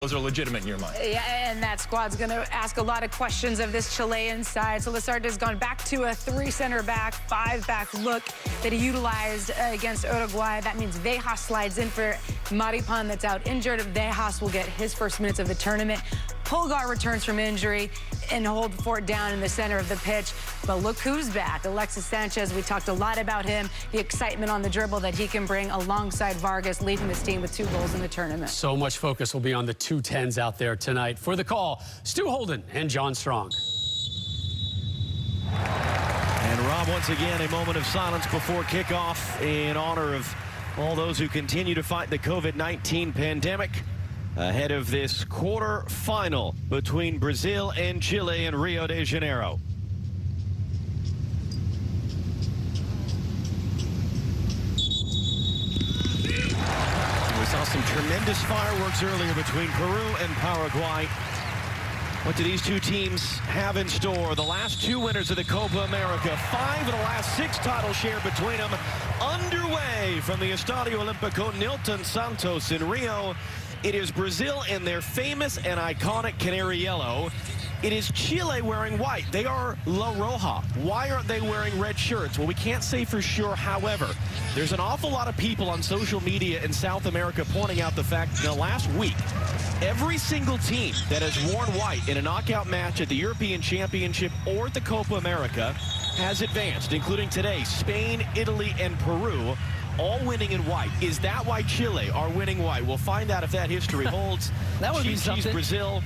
those are legitimate in your mind. Yeah, and that squad's going to ask a lot of questions of this Chilean side. So Lasarte's gone back to a 3 center back, 5 back look that he utilized against Uruguay. That means Vejas slides in for Maripan, that's out injured. Vejas will get his first minutes of the tournament. Pulgar returns from injury and hold Fort down in the center of the pitch. But look who's back. Alexis Sanchez, we talked a lot about him, the excitement on the dribble that he can bring alongside Vargas, leading this team with 2 goals in the tournament. So much focus will be on the 210s out there tonight. For the call, Stu Holden and John Strong. And Rob, once again, a moment of silence before kickoff in honor of all those who continue to fight the COVID-19 pandemic ahead of this quarter-final between Brazil and Chile in Rio de Janeiro. We saw some tremendous fireworks earlier between Peru and Paraguay. What do these two teams have in store? The last 2 winners of the Copa America, 5 of the last 6 titles shared between them. Underway from the Estadio Olímpico Nilton Santos in Rio. It is Brazil in their famous and iconic canary yellow. It is Chile wearing white. They are La Roja. Why aren't they wearing red shirts? Well, we can't say for sure. However, there's an awful lot of people on social media in South America pointing out the fact that last week, every single team that has worn white in a knockout match at the European Championship or at the Copa America has advanced, including today, Spain, Italy, and Peru, all winning in white. Is that why Chile are winning white? We'll find out if that history holds. That would be something. Brazil,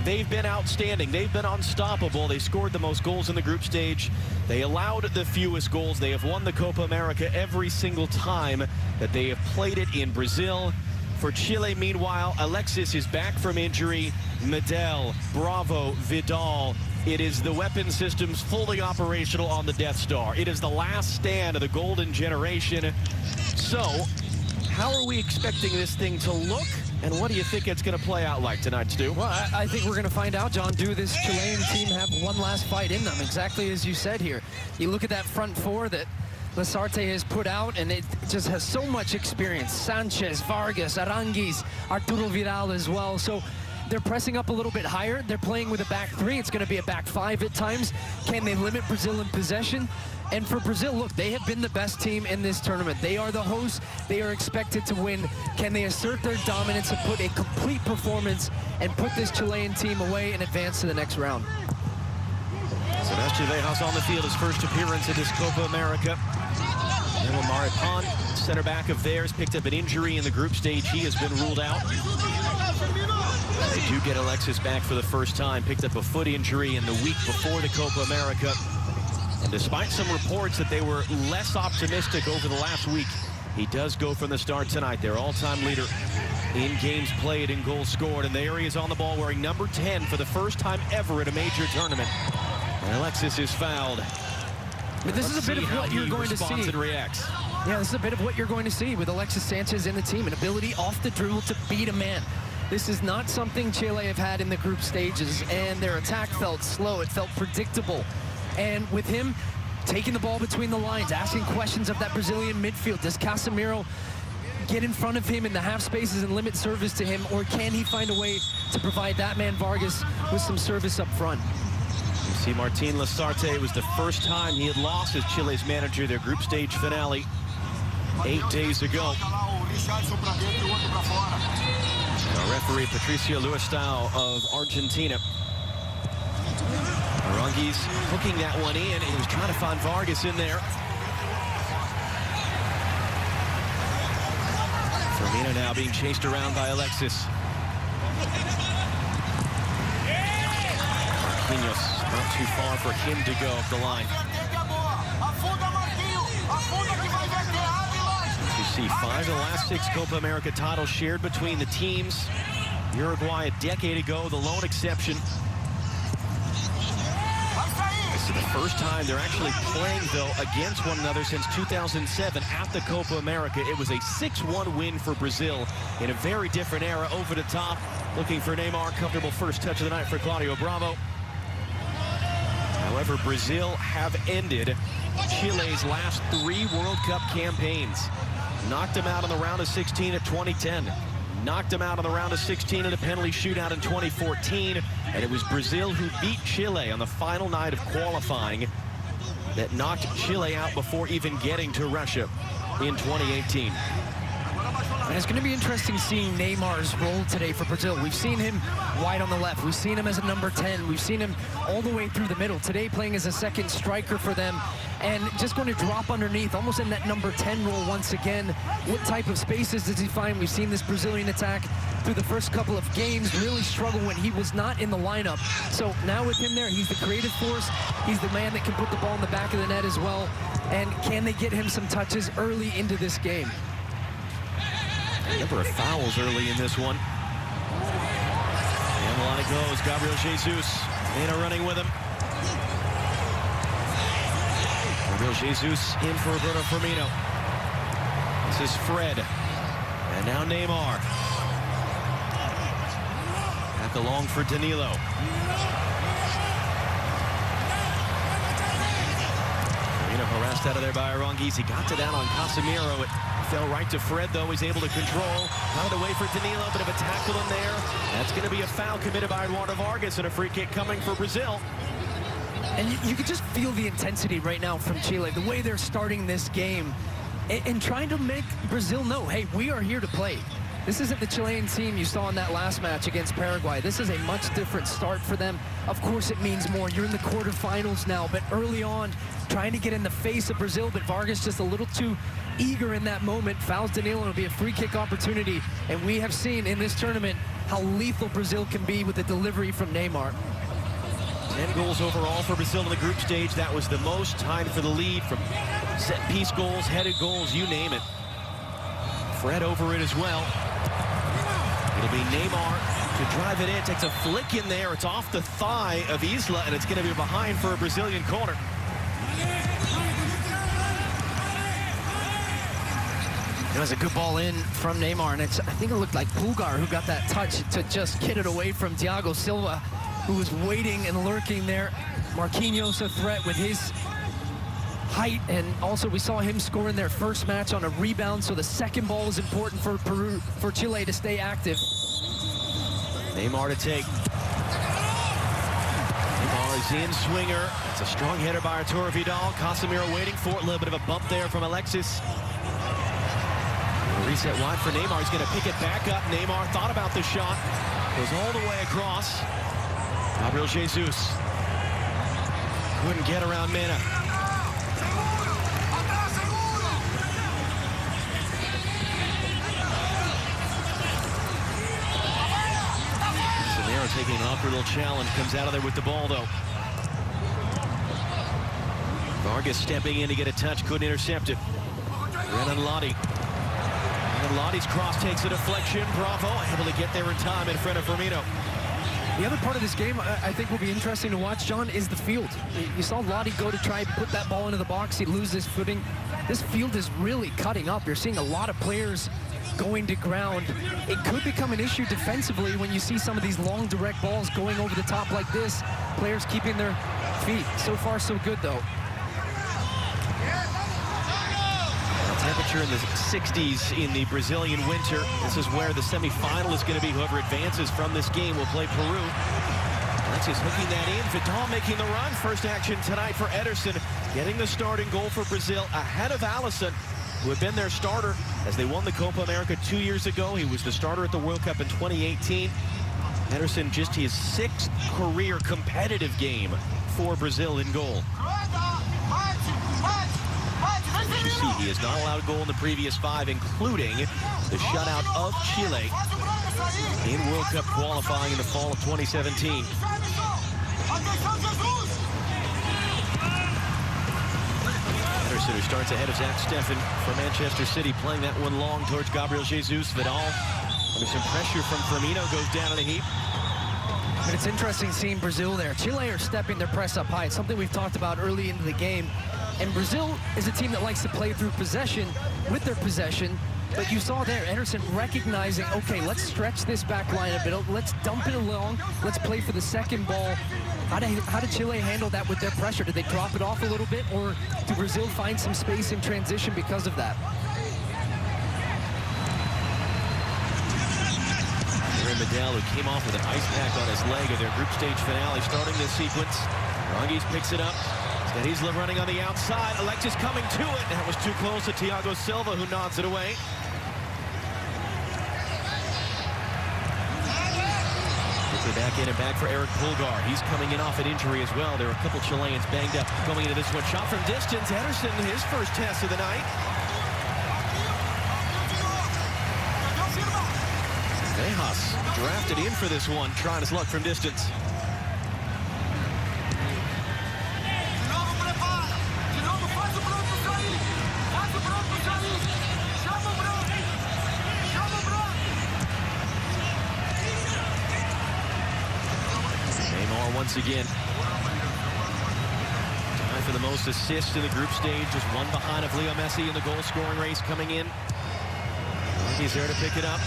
they've been outstanding. They've been unstoppable. They scored the most goals in the group stage. They allowed the fewest goals. They have won the Copa America every single time that they have played it in Brazil. For Chile, meanwhile, Alexis is back from injury. Medel, Bravo, Vidal. It is the weapon systems fully operational on the Death Star. It is the last stand of the golden generation. So, how are we expecting this thing to look? And what do you think it's going to play out like tonight, Stu? Well, I think we're going to find out, John. Do this Chilean team have one last fight in them? Exactly as you said here. You look at that front 4 that Lasarte has put out, and it just has so much experience. Sanchez, Vargas, Aranguiz, Arturo Vidal as well. So they're pressing up a little bit higher. They're playing with a back 3. It's going to be a back 5 at times. Can they limit Brazil in possession? And for Brazil, look, they have been the best team in this tournament. They are the hosts. They are expected to win. Can they assert their dominance and put a complete performance and put this Chilean team away and advance to the next round? Sebastián Vejas on the field, his first appearance at this Copa America. And Maripan, center back of theirs, picked up an injury in the group stage. He has been ruled out. They do get Alexis back for the first time. Picked up a foot injury in the week before the Copa America. And despite some reports that they were less optimistic over the last week, he does go from the start tonight. Their all-time leader in games played and goals scored. And there he is on the ball wearing number 10 for the first time ever at a major tournament. And Alexis is fouled. But this is a bit of what you're going to see. And reacts. Yeah, this is a bit of what you're going to see with Alexis Sanchez in the team. An ability off the dribble to beat a man. This is not something Chile have had in the group stages. And their attack felt slow. It felt predictable. And with him taking the ball between the lines, asking questions of that Brazilian midfield, does Casemiro get in front of him in the half spaces and limit service to him, or can he find a way to provide that man Vargas with some service up front? You see Martín Lasarte, it was the first time he had lost as Chile's manager their group stage finale 8 days ago. Our referee Patricio Luistao of Argentina. Aranguiz hooking that one in, and he was trying to find Vargas in there. Firmino now being chased around by Alexis. Marquinhos, not too far for him to go up the line. As you see, 5 of the last 6 Copa America titles shared between the teams. Uruguay a decade ago, the lone exception. This is the first time they're actually playing, though, against one another since 2007 at the Copa America. It was a 6-1 win for Brazil in a very different era. Over the top, looking for Neymar. Comfortable first touch of the night for Claudio Bravo. However, Brazil have ended Chile's last 3 World Cup campaigns. Knocked them out in the round of 16 at 2010. knocked them out in the round of 16 in a penalty shootout in 2014. And it was Brazil who beat Chile on the final night of qualifying that knocked Chile out before even getting to Russia in 2018. And it's going to be interesting seeing Neymar's role today for Brazil. We've seen him wide on the left. We've seen him as a number 10. We've seen him all the way through the middle. Today playing as a second striker for them and just going to drop underneath, almost in that number 10 role once again. What type of spaces does he find? We've seen this Brazilian attack through the first couple of games really struggle when he was not in the lineup. So now with him there, he's the creative force. He's the man that can put the ball in the back of the net as well. And can they get him some touches early into this game? A number of fouls early in this one. And on it goes. Gabriel Jesus. Mena running with him. Gabriel Jesus in for Roberto Firmino. This is Fred. And now Neymar. Back along for Danilo. Firmino harassed out of there by Aranguiz. He got to that on Casemiro. It fell right to Fred, though. He's able to control. Got it away for Danilo. Bit of a tackle in there. That's going to be a foul committed by Eduardo Vargas and a free kick coming for Brazil. And you can just feel the intensity right now from Chile, the way they're starting this game and trying to make Brazil know, hey, we are here to play. This isn't the Chilean team you saw in that last match against Paraguay. This is a much different start for them. Of course, it means more. You're in the quarterfinals now, but early on, trying to get in the face of Brazil, but Vargas just a little too eager in that moment. Fouls Danilo. It'll be a free kick opportunity, and we have seen in this tournament how lethal Brazil can be with the delivery from Neymar. 10 goals overall for Brazil in the group stage. That was the most, tied for the lead from set-piece goals, headed goals, you name it. Fred over it as well. It'll be Neymar to drive it in. Takes a flick in there. It's off the thigh of Isla, and it's going to be behind for a Brazilian corner. It was a good ball in from Neymar, and I think it looked like Pulgar who got that touch to just get it away from Thiago Silva, who was waiting and lurking there. Marquinhos a threat with his height, and also we saw him score in their first match on a rebound, so the second ball is important for Chile to stay active. Neymar to take. Neymar is in, swinger. It's a strong header by Arturo Vidal. Casemiro waiting for it. A little bit of a bump there from Alexis. Reset wide for Neymar. He's going to pick it back up. Neymar thought about the shot. Goes all the way across. Gabriel Jesus. Couldn't get around Mena. Casemiro taking an awkward little challenge. Comes out of there with the ball, though. Vargas stepping in to get a touch. Couldn't intercept it. Renan Lodi. And Lotti's cross takes a deflection. Bravo, able to get there in time in front of Firmino. The other part of this game I think will be interesting to watch, John, is the field. You saw Lodi go to try and put that ball into the box. He loses footing. This field is really cutting up. You're seeing a lot of players going to ground. It could become an issue defensively when you see some of these long direct balls going over the top like this. Players keeping their feet. So far, so good, though. Temperature in the 60s in the Brazilian winter. This is where the semifinal is going to be. Whoever advances from this game will play Peru. Alexis hooking that in. Vidal making the run. First action tonight for Ederson. Getting the starting goal for Brazil ahead of Alisson, who had been their starter as they won the Copa America 2 years ago. He was the starter at the World Cup in 2018. Ederson just his 6th career competitive game for Brazil in goal. You see, he has not allowed a goal in the previous 5, including the shutout of Chile in World Cup qualifying in the fall of 2017. Ederson, who starts ahead of Zach Steffen for Manchester City, playing that one long towards Gabriel Jesus. Vidal under some pressure from Firmino, goes down in a heap. But it's interesting seeing Brazil there. Chile are stepping their press up high. It's something we've talked about early into the game. And Brazil is a team that likes to play through possession with their possession. But you saw there, Ederson recognizing, okay, let's stretch this back line a bit. Let's dump it along. Let's play for the second ball. How did Chile handle that with their pressure? Did they drop it off a little bit, or did Brazil find some space in transition because of that? Aaron Medell, who came off with an ice pack on his leg of their group stage finale, starting this sequence. Rongis picks it up. He's running on the outside. Alexis coming to it. That was too close to Thiago Silva, who nods it away. Quickly back in and back for Eric Pulgar. He's coming in off an injury as well. There are a couple Chileans banged up going into this one. Shot from distance. Ederson, his first test of the night. Vejas drafted in for this one, trying his luck from distance. Neymar once again. Time for the most assists in the group stage, just one behind of Leo Messi in the goal-scoring race coming in. He's there to pick it up.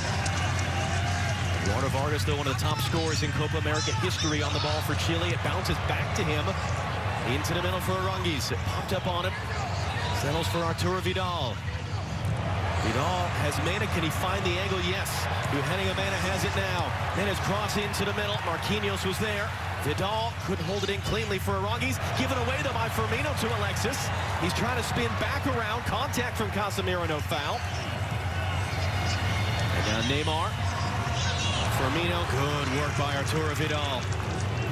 Eduardo Vargas, though, one of the top scorers in Copa America history on the ball for Chile. It bounces back to him. Into the middle for Rongis. It popped up on him. Settles for Arturo Vidal. Vidal has Mena. Can he find the angle? Yes. Eugenio Mena has it now. Mena's cross into the middle. Marquinhos was there. Vidal couldn't hold it in cleanly for Rongis. Given away, though, by Firmino to Alexis. He's trying to spin back around. Contact from Casemiro, no foul. And now Neymar. Firmino, good work by Arturo Vidal.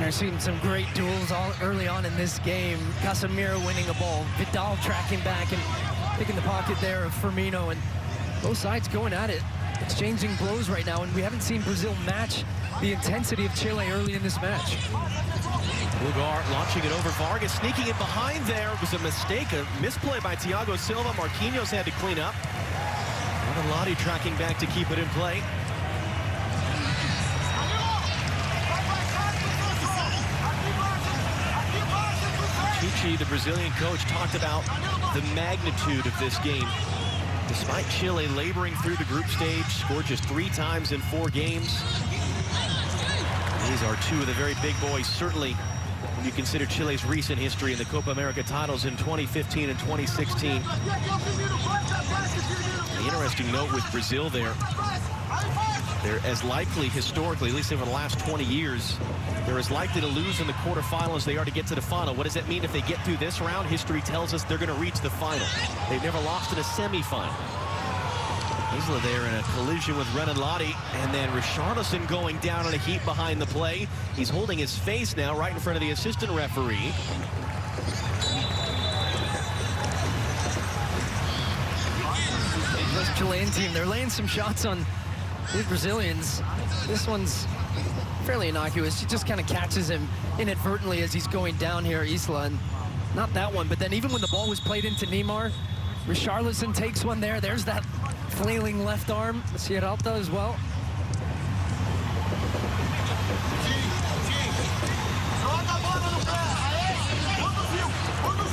We're seeing some great duels early on in this game. Casemiro winning a ball. Vidal tracking back and picking the pocket there of Firmino. And both sides going at it, exchanging blows right now. And we haven't seen Brazil match the intensity of Chile early in this match. Pulgar launching it over Vargas, sneaking it behind there. It was a mistake, a misplay by Thiago Silva. Marquinhos had to clean up. Lottie tracking back to keep it in play. The Brazilian coach, talked about the magnitude of this game. Despite Chile laboring through the group stage, scored just 3 times in 4 games. These are 2 of the very big boys, certainly when you consider Chile's recent history in the Copa America titles in 2015 and 2016. The interesting note with Brazil there, they're as likely historically, at least over the last 20 years, they're as likely to lose in the quarterfinal as they are to get to the final. What does that mean if they get through this round? History tells us they're going to reach the final. They've never lost in a semifinal. Isla there in a collision with Renan Lottie, and then Richarlison going down in a heap behind the play. He's holding his face now right in front of the assistant referee. This Chilean team, they're laying some shots on these Brazilians. This one's fairly innocuous. She just kind of catches him inadvertently as he's going down here, Isla. And not that one, but then even when the ball was played into Neymar, Richarlison takes one there. There's that flailing left arm. Sierralta as well.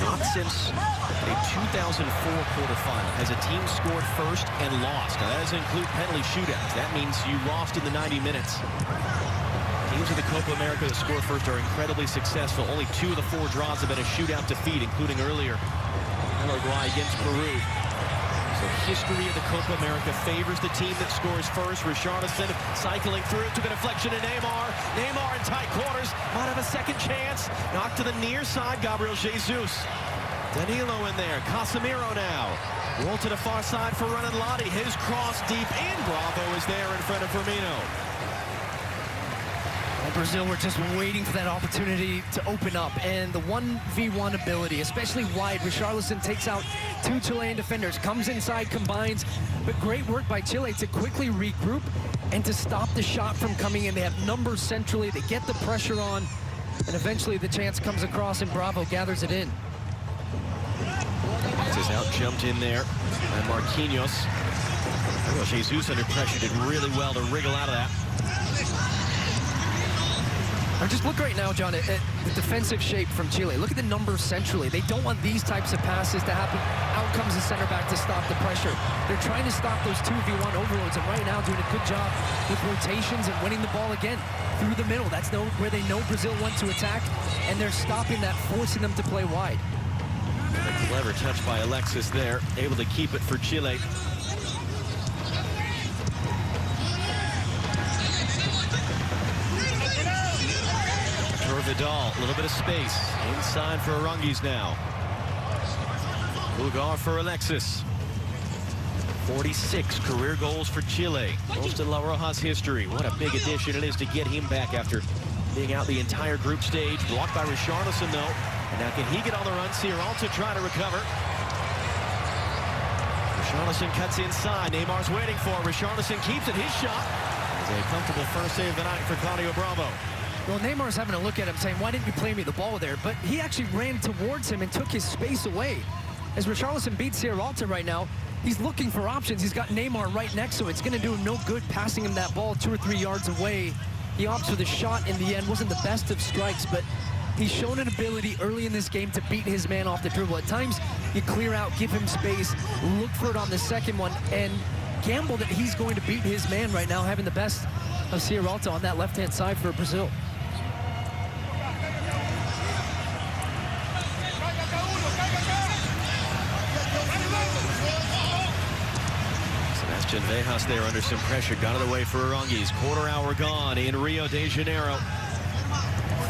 Not since a 2004 quarterfinal has a team scored first and lost. Now, that doesn't include penalty shootouts. That means you lost in the 90 minutes. Teams in the Copa America that score first are incredibly successful. Only 2 of the 4 draws have been a shootout defeat, including earlier Uruguay against Peru. So history of the Copa America favors the team that scores first. Richarlison cycling through, took a deflection to Neymar. Neymar in tight quarters, might have a second chance. Knocked to the near side, Gabriel Jesus. Danilo in there, Casemiro now. Roll to the far side for Renan Lottie. His cross deep in. Bravo is there in front of Firmino. Brazil were just waiting for that opportunity to open up, and the 1v1 ability, especially wide. Richarlison takes out 2 Chilean defenders, comes inside, combines, but great work by Chile to quickly regroup and to stop the shot from coming in. They have numbers centrally, they get the pressure on, and eventually the chance comes across and Bravo gathers it in. This is out jumped in there by Marquinhos. Well, Jesus under pressure did really well to wriggle out of that. Or just look right now, John, at the defensive shape from Chile. Look at the numbers centrally. They don't want these types of passes to happen. Out comes the center back to stop the pressure. They're trying to stop those 2v1 overloads, and right now doing a good job with rotations and winning the ball again through the middle. That's where they know Brazil wants to attack, and they're stopping that, forcing them to play wide. A clever touch by Alexis there, able to keep it for Chile. Vidal, a little bit of space. Inside for Arunguis now. Pulgar for Alexis. 46 career goals for Chile. Most in La Roja's history. What a big addition it is to get him back after being out the entire group stage. Blocked by Richarlison, though. And now can he get on the run? Sierralta trying to recover. Richarlison cuts inside. Neymar's waiting for it. Richarlison keeps it. His shot is a comfortable first save of the night for Claudio Bravo. Well, Neymar's having a look at him saying, why didn't you play me the ball there? But he actually ran towards him and took his space away. As Richarlison beats Sierralta right now, he's looking for options. He's got Neymar right next to him. It's going to do him no good passing him that ball 2 or 3 yards away. He opts for the shot in the end. Wasn't the best of strikes, but he's shown an ability early in this game to beat his man off the dribble. At times, you clear out, give him space, look for it on the second one, and gamble that he's going to beat his man right now, having the best of Sierralta on that left-hand side for Brazil. Sebastian Vejas there under some pressure. Got it away for Arunguis. Quarter hour gone in Rio de Janeiro.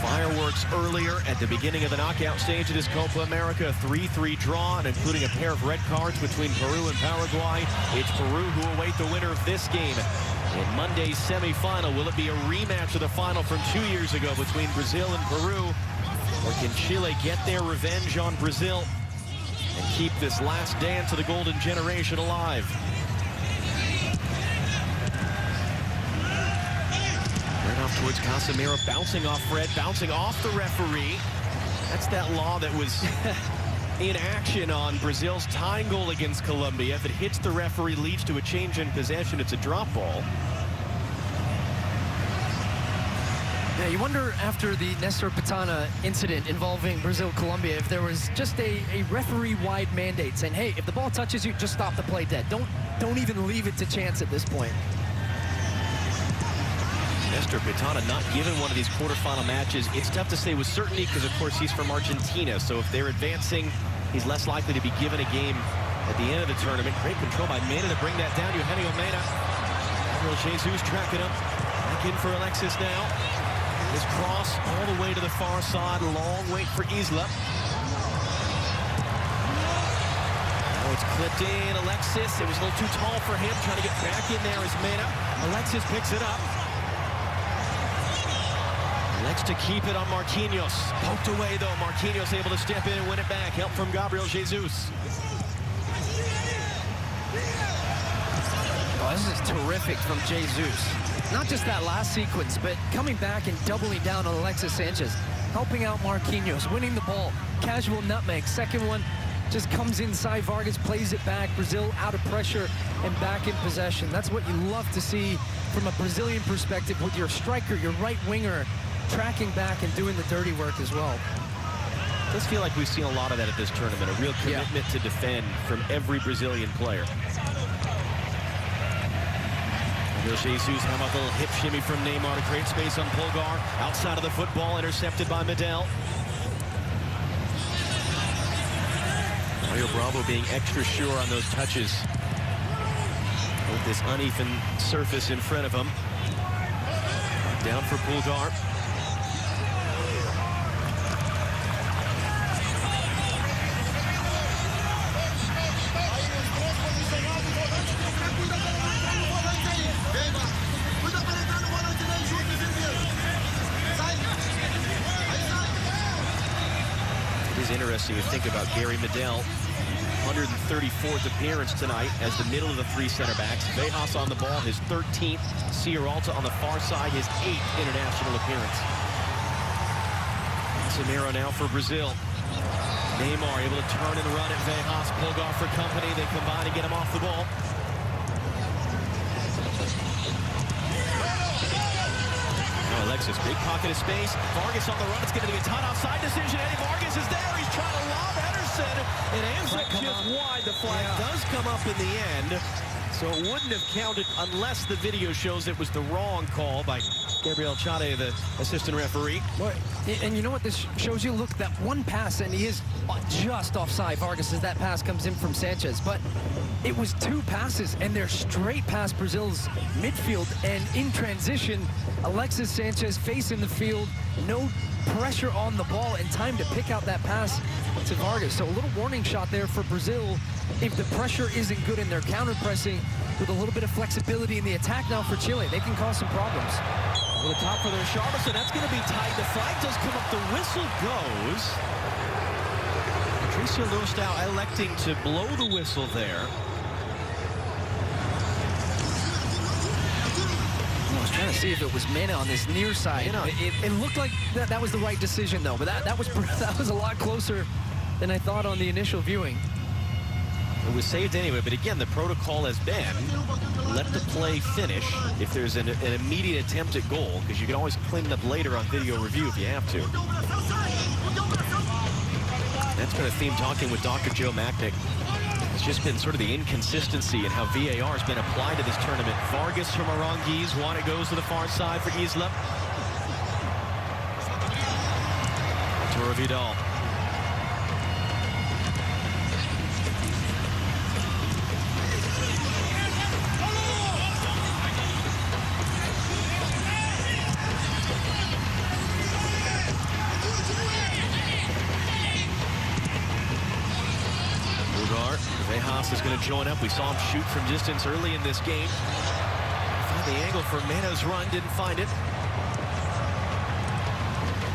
Fireworks earlier at the beginning of the knockout stage of this Copa America. A 3-3 draw, and including a pair of red cards between Peru and Paraguay. It's Peru who await the winner of this game in Monday's semifinal. Will it be a rematch of the final from 2 years ago between Brazil and Peru? Or can Chile get their revenge on Brazil and keep this last dance of the golden generation alive? Off towards Casemiro, bouncing off Fred, bouncing off the referee. That's that law that was in action on Brazil's tying goal against Colombia. If it hits the referee, leads to a change in possession, it's a drop ball. Yeah, you wonder after the Nestor Pitana incident involving Brazil-Colombia if there was just a referee-wide mandate saying, hey, if the ball touches you, just stop the play dead. Don't even leave it to chance at this point. Nestor Pitana not given one of these quarterfinal matches. It's tough to say with certainty because, of course, he's from Argentina. So if they're advancing, he's less likely to be given a game at the end of the tournament. Great control by Mena to bring that down. Eugenio Mena. Gabriel Jesus tracking him. Back in for Alexis now. His cross all the way to the far side. Long wait for Isla. Now it's clipped in. Alexis. It was a little too tall for him. Trying to get back in there is Mena. Alexis picks it up. Next to keep it on Marquinhos. Poked away, though. Marquinhos able to step in and win it back. Help from Gabriel Jesus. Oh, this is terrific from Jesus. Not just that last sequence, but coming back and doubling down on Alexis Sanchez. Helping out Marquinhos, winning the ball. Casual nutmeg. Second one just comes inside. Vargas plays it back. Brazil out of pressure and back in possession. That's what you love to see from a Brazilian perspective with your striker, your right winger, tracking back and doing the dirty work as well. It does feel like we've seen a lot of that at this tournament, a real commitment to defend from every Brazilian player. Jesus, how about the little hip shimmy from Neymar to create space on Pulgar. Outside of the football, intercepted by Medel. Claudio Bravo being extra sure on those touches with this uneven surface in front of him. Down for Pulgar. Interesting to think about Gary Medel. 134th appearance tonight as the middle of the three center backs. Vejas on the ball, his 13th. Sierralta on the far side, his 8th international appearance. Casemiro now for Brazil. Neymar able to turn and run at Vejas. Pulgar for company. They combine to get him off the ball. Alexis, big pocket of space. Vargas on the run. It's going to be a tight offside decision. Eddie Vargas is there. He's trying to lob Ederson. And ends up just wide. The flag does come up in the end. So it wouldn't have counted unless the video shows it was the wrong call by Gabriel Chade, the assistant referee. Well, and you know what this shows you? Look, that one pass, and he is just offside, Vargas, as that pass comes in from Sanchez. But it was two passes, and they're straight past Brazil's midfield. And in transition, Alexis Sanchez facing the field, no pressure on the ball, and time to pick out that pass to Vargas. So a little warning shot there for Brazil. If the pressure isn't good and they're counter-pressing with a little bit of flexibility in the attack now for Chile, they can cause some problems. Well, the top for their Charleston, that's going to be tight. The flag does come up, the whistle goes. Patricio Lostau electing to blow the whistle there. I was trying to see if it was Mena on this near side. It looked like that was the right decision, though, but that was a lot closer than I thought on the initial viewing. It was saved anyway, but again, the protocol has been let the play finish if there's an immediate attempt at goal, because you can always clean it up later on video review if you have to. That's been a theme talking with Dr. Joe Macknick. It's just been sort of the inconsistency in how VAR has been applied to this tournament. Vargas from Aranguiz, Juana goes to the far side for Isla. Arturo Vidal. Vejas is going to join up. We saw him shoot from distance early in this game. Found the angle for Mena's run, didn't find it.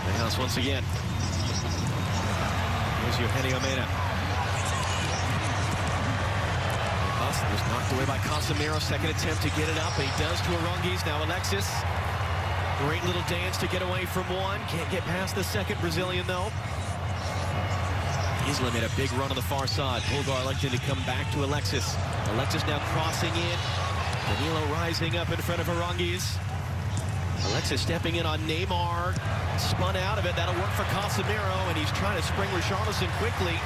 Vejas once again. Here's Eugenio Mena. Vejas was knocked away by Casemiro. Second attempt to get it up. He does to Aranguiz. Now Alexis. Great little dance to get away from one. Can't get past the second Brazilian, though. Isla made a big run on the far side. Pulgar elected to come back to Alexis. Alexis now crossing in. Danilo rising up in front of Aranguiz. Alexis stepping in on Neymar. Spun out of it. That'll work for Casemiro, and he's trying to spring Richarlison quickly.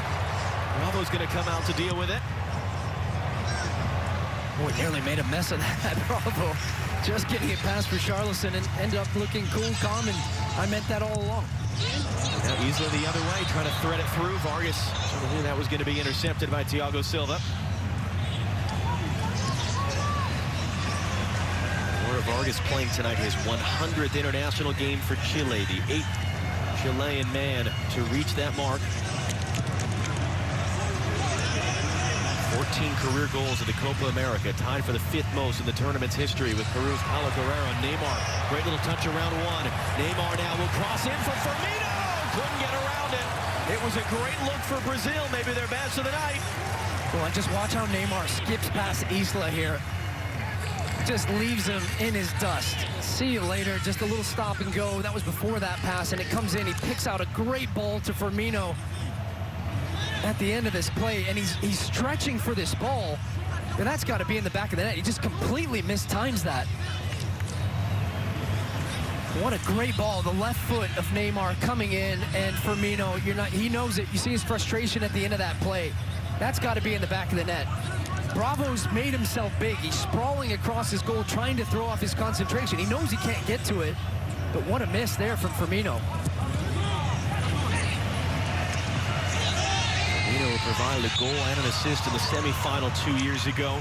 Bravo's going to come out to deal with it. Boy, nearly made a mess of that. Bravo just getting it past Richarlison and ended up looking cool, calm, and I meant that all along. Now Isla the other way, trying to thread it through. Vargas knew that was going to be intercepted by Thiago Silva. Laura Vargas playing tonight his 100th international game for Chile, the 8th Chilean man to reach that mark. 14 career goals in the Copa America, tied for the 5th most in the tournament's history with Peru's Paulo Guerrero. Neymar, great little touch around one. Neymar now will cross in for Firmino. Couldn't get around it. It was a great look for Brazil, maybe their best of the night. Well, and just watch how Neymar skips past Isla here. Just leaves him in his dust. See you later, just a little stop and go. That was before that pass, and it comes in. He picks out a great ball to Firmino at the end of this play, and he's stretching for this ball, and that's got to be in the back of the net. He just completely mistimes that. What a great ball, the left foot of Neymar coming in, and Firmino, he knows it. You see his frustration at the end of that play. That's got to be in the back of the net. Bravo's made himself big. He's sprawling across his goal, trying to throw off his concentration. He knows he can't get to it, but what a miss there from Firmino. Firmino provided a goal and an assist in the semifinal 2 years ago.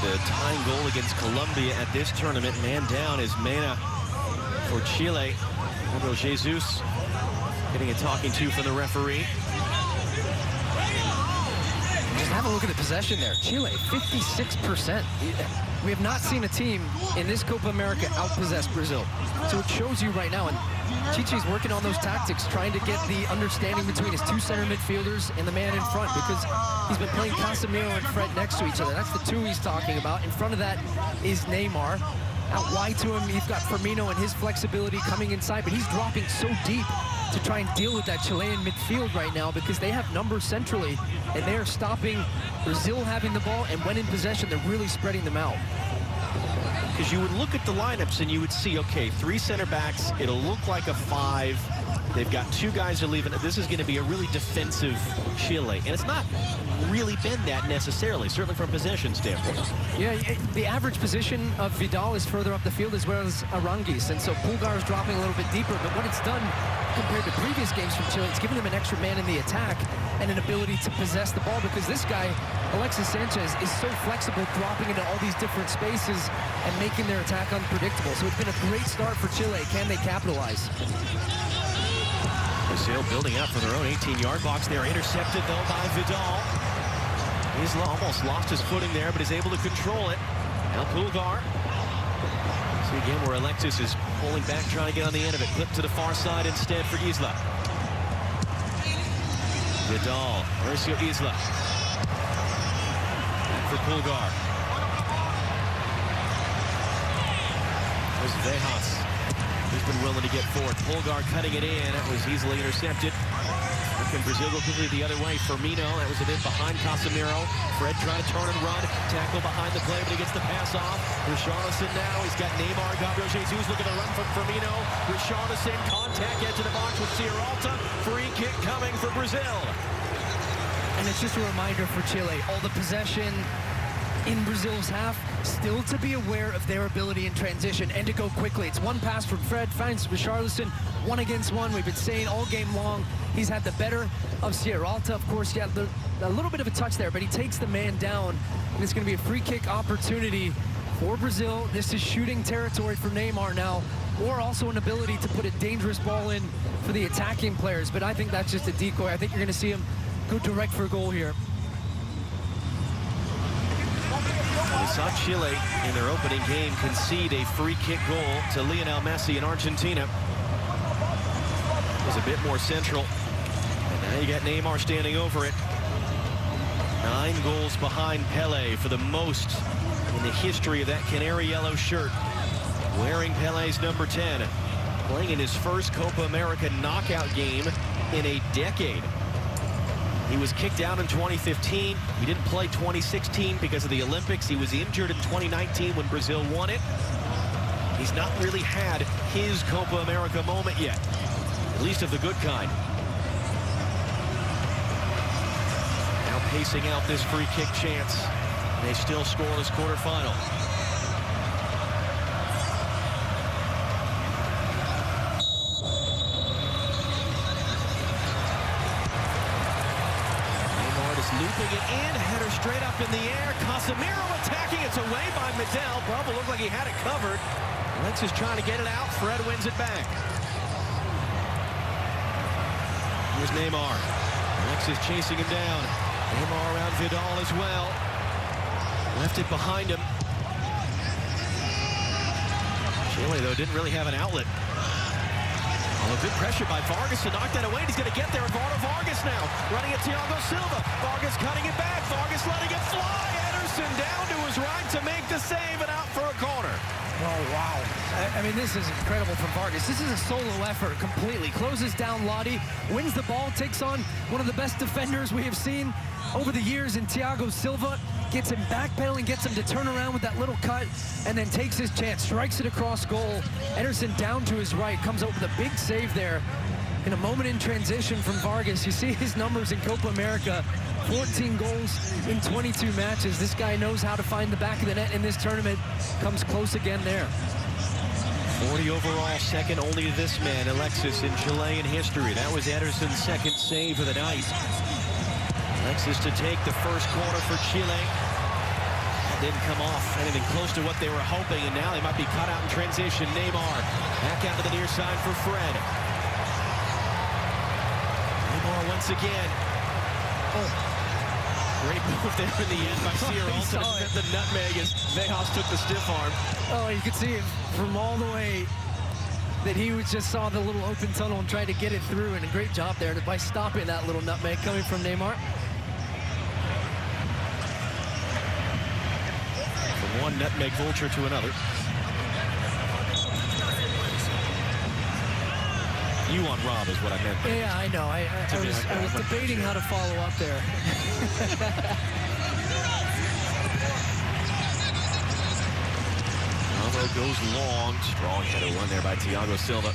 And a tying goal against Colombia at this tournament. Man down is Mena for Chile. Gabriel Jesus getting a talking to from the referee. Just have a look at the possession there. Chile, 56%. We have not seen a team in this Copa America outpossess Brazil. So it shows you right now, and Chichi's working on those tactics, trying to get the understanding between his two center midfielders and the man in front, because he's been playing Casemiro and Fred next to each other. That's the two he's talking about. In front of that is Neymar. Out wide to him, he's got Firmino and his flexibility coming inside, but he's dropping so deep to try and deal with that Chilean midfield right now, because they have numbers centrally, and they are stopping Brazil having the ball, and when in possession, they're really spreading them out. Because you would look at the lineups and you would see, okay, 3 center backs, it'll look like a 5 They've got 2 guys who are leaving. This is going to be a really defensive Chile. And it's not really been that necessarily, certainly from a possession standpoint. Yeah, the average position of Vidal is further up the field as well as Arangis. And so Pulgar is dropping a little bit deeper. But what it's done compared to previous games from Chile, it's given them an extra man in the attack and an ability to possess the ball, because this guy, Alexis Sanchez, is so flexible, dropping into all these different spaces and making their attack unpredictable. So it's been a great start for Chile. Can they capitalize? Brazil building up from their own 18-yard box. They're intercepted, though, by Vidal. He's almost lost his footing there, but is able to control it. Now Pulgar. See again where Alexis is pulling back, trying to get on the end of it. Clipped to the far side instead for Isla. Vidal, Mauricio Isla. Back for Pulgar. There's Vejas. He's been willing to get forward. Pulgar cutting it in. That was easily intercepted. Can Brazil go quickly the other way? Firmino, that was a bit behind Casemiro. Fred trying to turn and run. Tackle behind the play, but he gets the pass off. Richarlison now. He's got Neymar. Gabriel Jesus looking to run from Firmino. Richarlison, contact, edge of the box with Sierralta. Free kick coming for Brazil. And it's just a reminder for Chile, all the possession in Brazil's half, still to be aware of their ability in transition and to go quickly. It's one pass from Fred, finds Richarlison, 1-against-1. We've been saying all game long, he's had the better of Sierralta. Of course, he had a little bit of a touch there, but he takes the man down, and it's going to be a free kick opportunity for Brazil. This is shooting territory for Neymar now, or also an ability to put a dangerous ball in for the attacking players, but I think that's just a decoy. I think you're going to see him go direct for a goal here. We saw Chile in their opening game concede a free kick goal to Lionel Messi in Argentina. It was a bit more central. And now you got Neymar standing over it. 9 goals behind Pelé for the most in the history of that canary yellow shirt. Wearing Pelé's number 10. Playing in his first Copa America knockout game in a decade. He was kicked out in 2015. He didn't play 2016 because of the Olympics. He was injured in 2019 when Brazil won it. He's not really had his Copa America moment yet, at least of the good kind. Now pacing out this free kick chance. They still scoreless quarterfinal. Looping it in, header straight up in the air. Casemiro attacking. It's away by Medel. Bravo looked like he had it covered. Alexis trying to get it out. Fred wins it back. Here's Neymar. Alexis chasing him down. Neymar around Vidal as well. Left it behind him. Chile, though, didn't really have an outlet. Oh, good pressure by Vargas to knock that away. He's going to get there. Eduardo Vargas now running at Thiago Silva. Vargas cutting it back. Vargas letting it fly. Ederson down to his right to make the save and out for a corner. Oh, wow. I mean, this is incredible from Vargas. This is a solo effort completely. Closes down Lodi, wins the ball, takes on one of the best defenders we have seen over the years in Thiago Silva. Gets him backpedaling, gets him to turn around with that little cut, and then takes his chance, strikes it across goal. Ederson down to his right, comes up with a big save there. In a moment in transition from Vargas, you see his numbers in Copa America, 14 goals in 22 matches. This guy knows how to find the back of the net in this tournament. Comes close again there. 40 overall, second only to this man, Alexis, in Chilean history. That was Ederson's second save of the night. Alexis to take the first corner for Chile. That didn't come off anything close to what they were hoping, and now they might be cut out in transition. Neymar back out to the near side for Fred. Neymar once again. Oh, great move there in the end by Sierralta. The nutmeg as Vejas took the stiff arm. Oh, you could see it from all the way that he just saw the little open tunnel and tried to get it through, and a great job there by stopping that little nutmeg coming from Neymar. From one nutmeg vulture to another. You on Rob is what I meant. Yeah, I know. I was debating how to follow up there. Alvaro goes long. Strong header one there by Thiago Silva.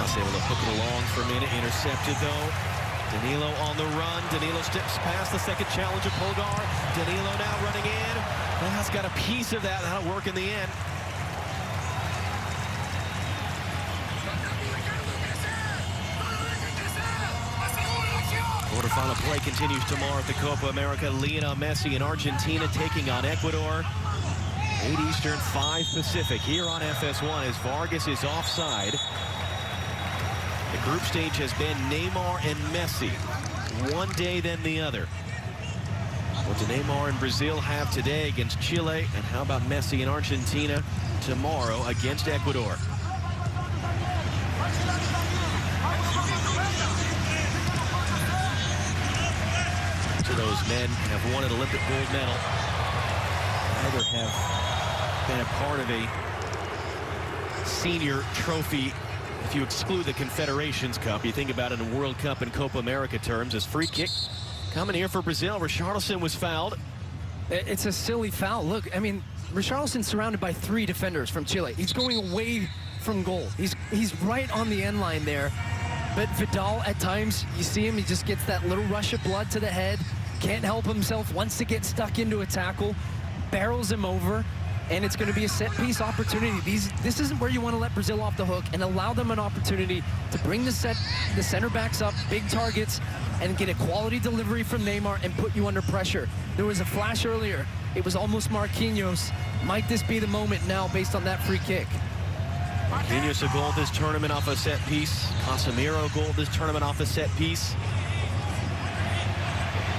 Pass able to hook it along for a minute. Intercepted, though. Danilo on the run. Danilo steps past the second challenge of Polgar. Danilo now running in. That's got a piece of that. That'll work in the end. Quarterfinal play continues tomorrow at the Copa America. Lionel Messi in Argentina taking on Ecuador. 8 Eastern, 5 Pacific here on FS1 as Vargas is offside. The group stage has been Neymar and Messi. One day, then the other. What do Neymar and Brazil have today against Chile? And how about Messi in Argentina tomorrow against Ecuador? So those men have won an Olympic gold medal. Neither have been a part of a senior trophy. If you exclude the Confederations Cup, you think about it in World Cup and Copa America terms. As free kick coming here for Brazil. Richarlison was fouled. It's a silly foul. Look, I mean, Richarlison's surrounded by 3 defenders from Chile. He's going away from goal. He's right on the end line there. But Vidal, at times, you see him, he just gets that little rush of blood to the head. Can't help himself, wants to get stuck into a tackle. Barrels him over. And it's going to be a set-piece opportunity. This isn't where you want to let Brazil off the hook and allow them an opportunity to bring the center backs up, big targets, and get a quality delivery from Neymar and put you under pressure. There was a flash earlier. It was almost Marquinhos. Might this be the moment now based on that free kick? Marquinhos a goal this tournament off a set piece. Casemiro goal this tournament off a set piece.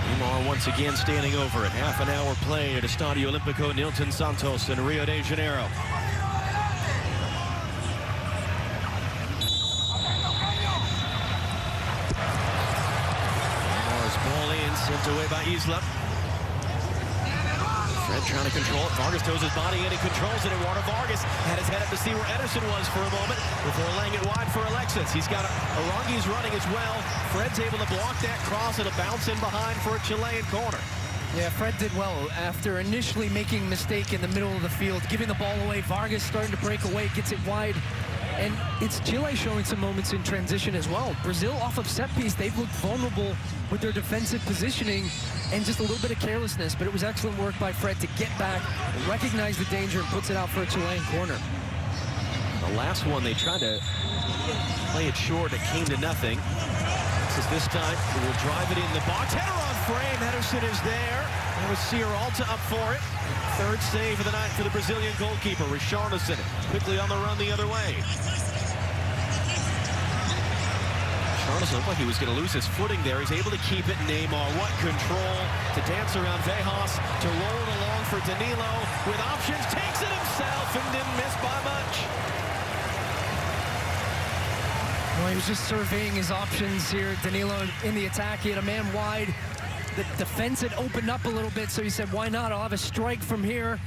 Neymar once again standing over it. Half an hour play at Estadio Olímpico Nilton Santos in Rio de Janeiro. Neymar's ball in, sent away by Isla. Fred trying to control it. Vargas throws his body in and controls it. Eduardo Vargas had his head up to see where Ederson was for a moment before laying it wide for Alexis. He's got Aranguiz running as well. Fred's able to block that cross. It'll bounce in behind for a Chilean corner. Yeah, Fred did well after initially making a mistake in the middle of the field, giving the ball away. Vargas starting to break away, gets it wide. And it's Chile showing some moments in transition as well. Brazil off of set piece, they've looked vulnerable with their defensive positioning and just a little bit of carelessness, but it was excellent work by Fred to get back, recognize the danger, and puts it out for a Chilean corner. The last one, they tried to play it short. It came to nothing. This time, we will drive it in the box. Header on frame. Ederson is there. That was Sierralta up for it. Third save of the night for the Brazilian goalkeeper. Richarlison quickly on the run the other way. Richarlison looked like he was going to lose his footing there. He's able to keep it. Neymar, what control to dance around Vejas, to roll it along for Danilo with options. Takes it himself and didn't miss by much. Well, he was just surveying his options here. Danilo in the attack. He had a man wide. The defense had opened up a little bit, so he said, why not? I'll have a strike from here.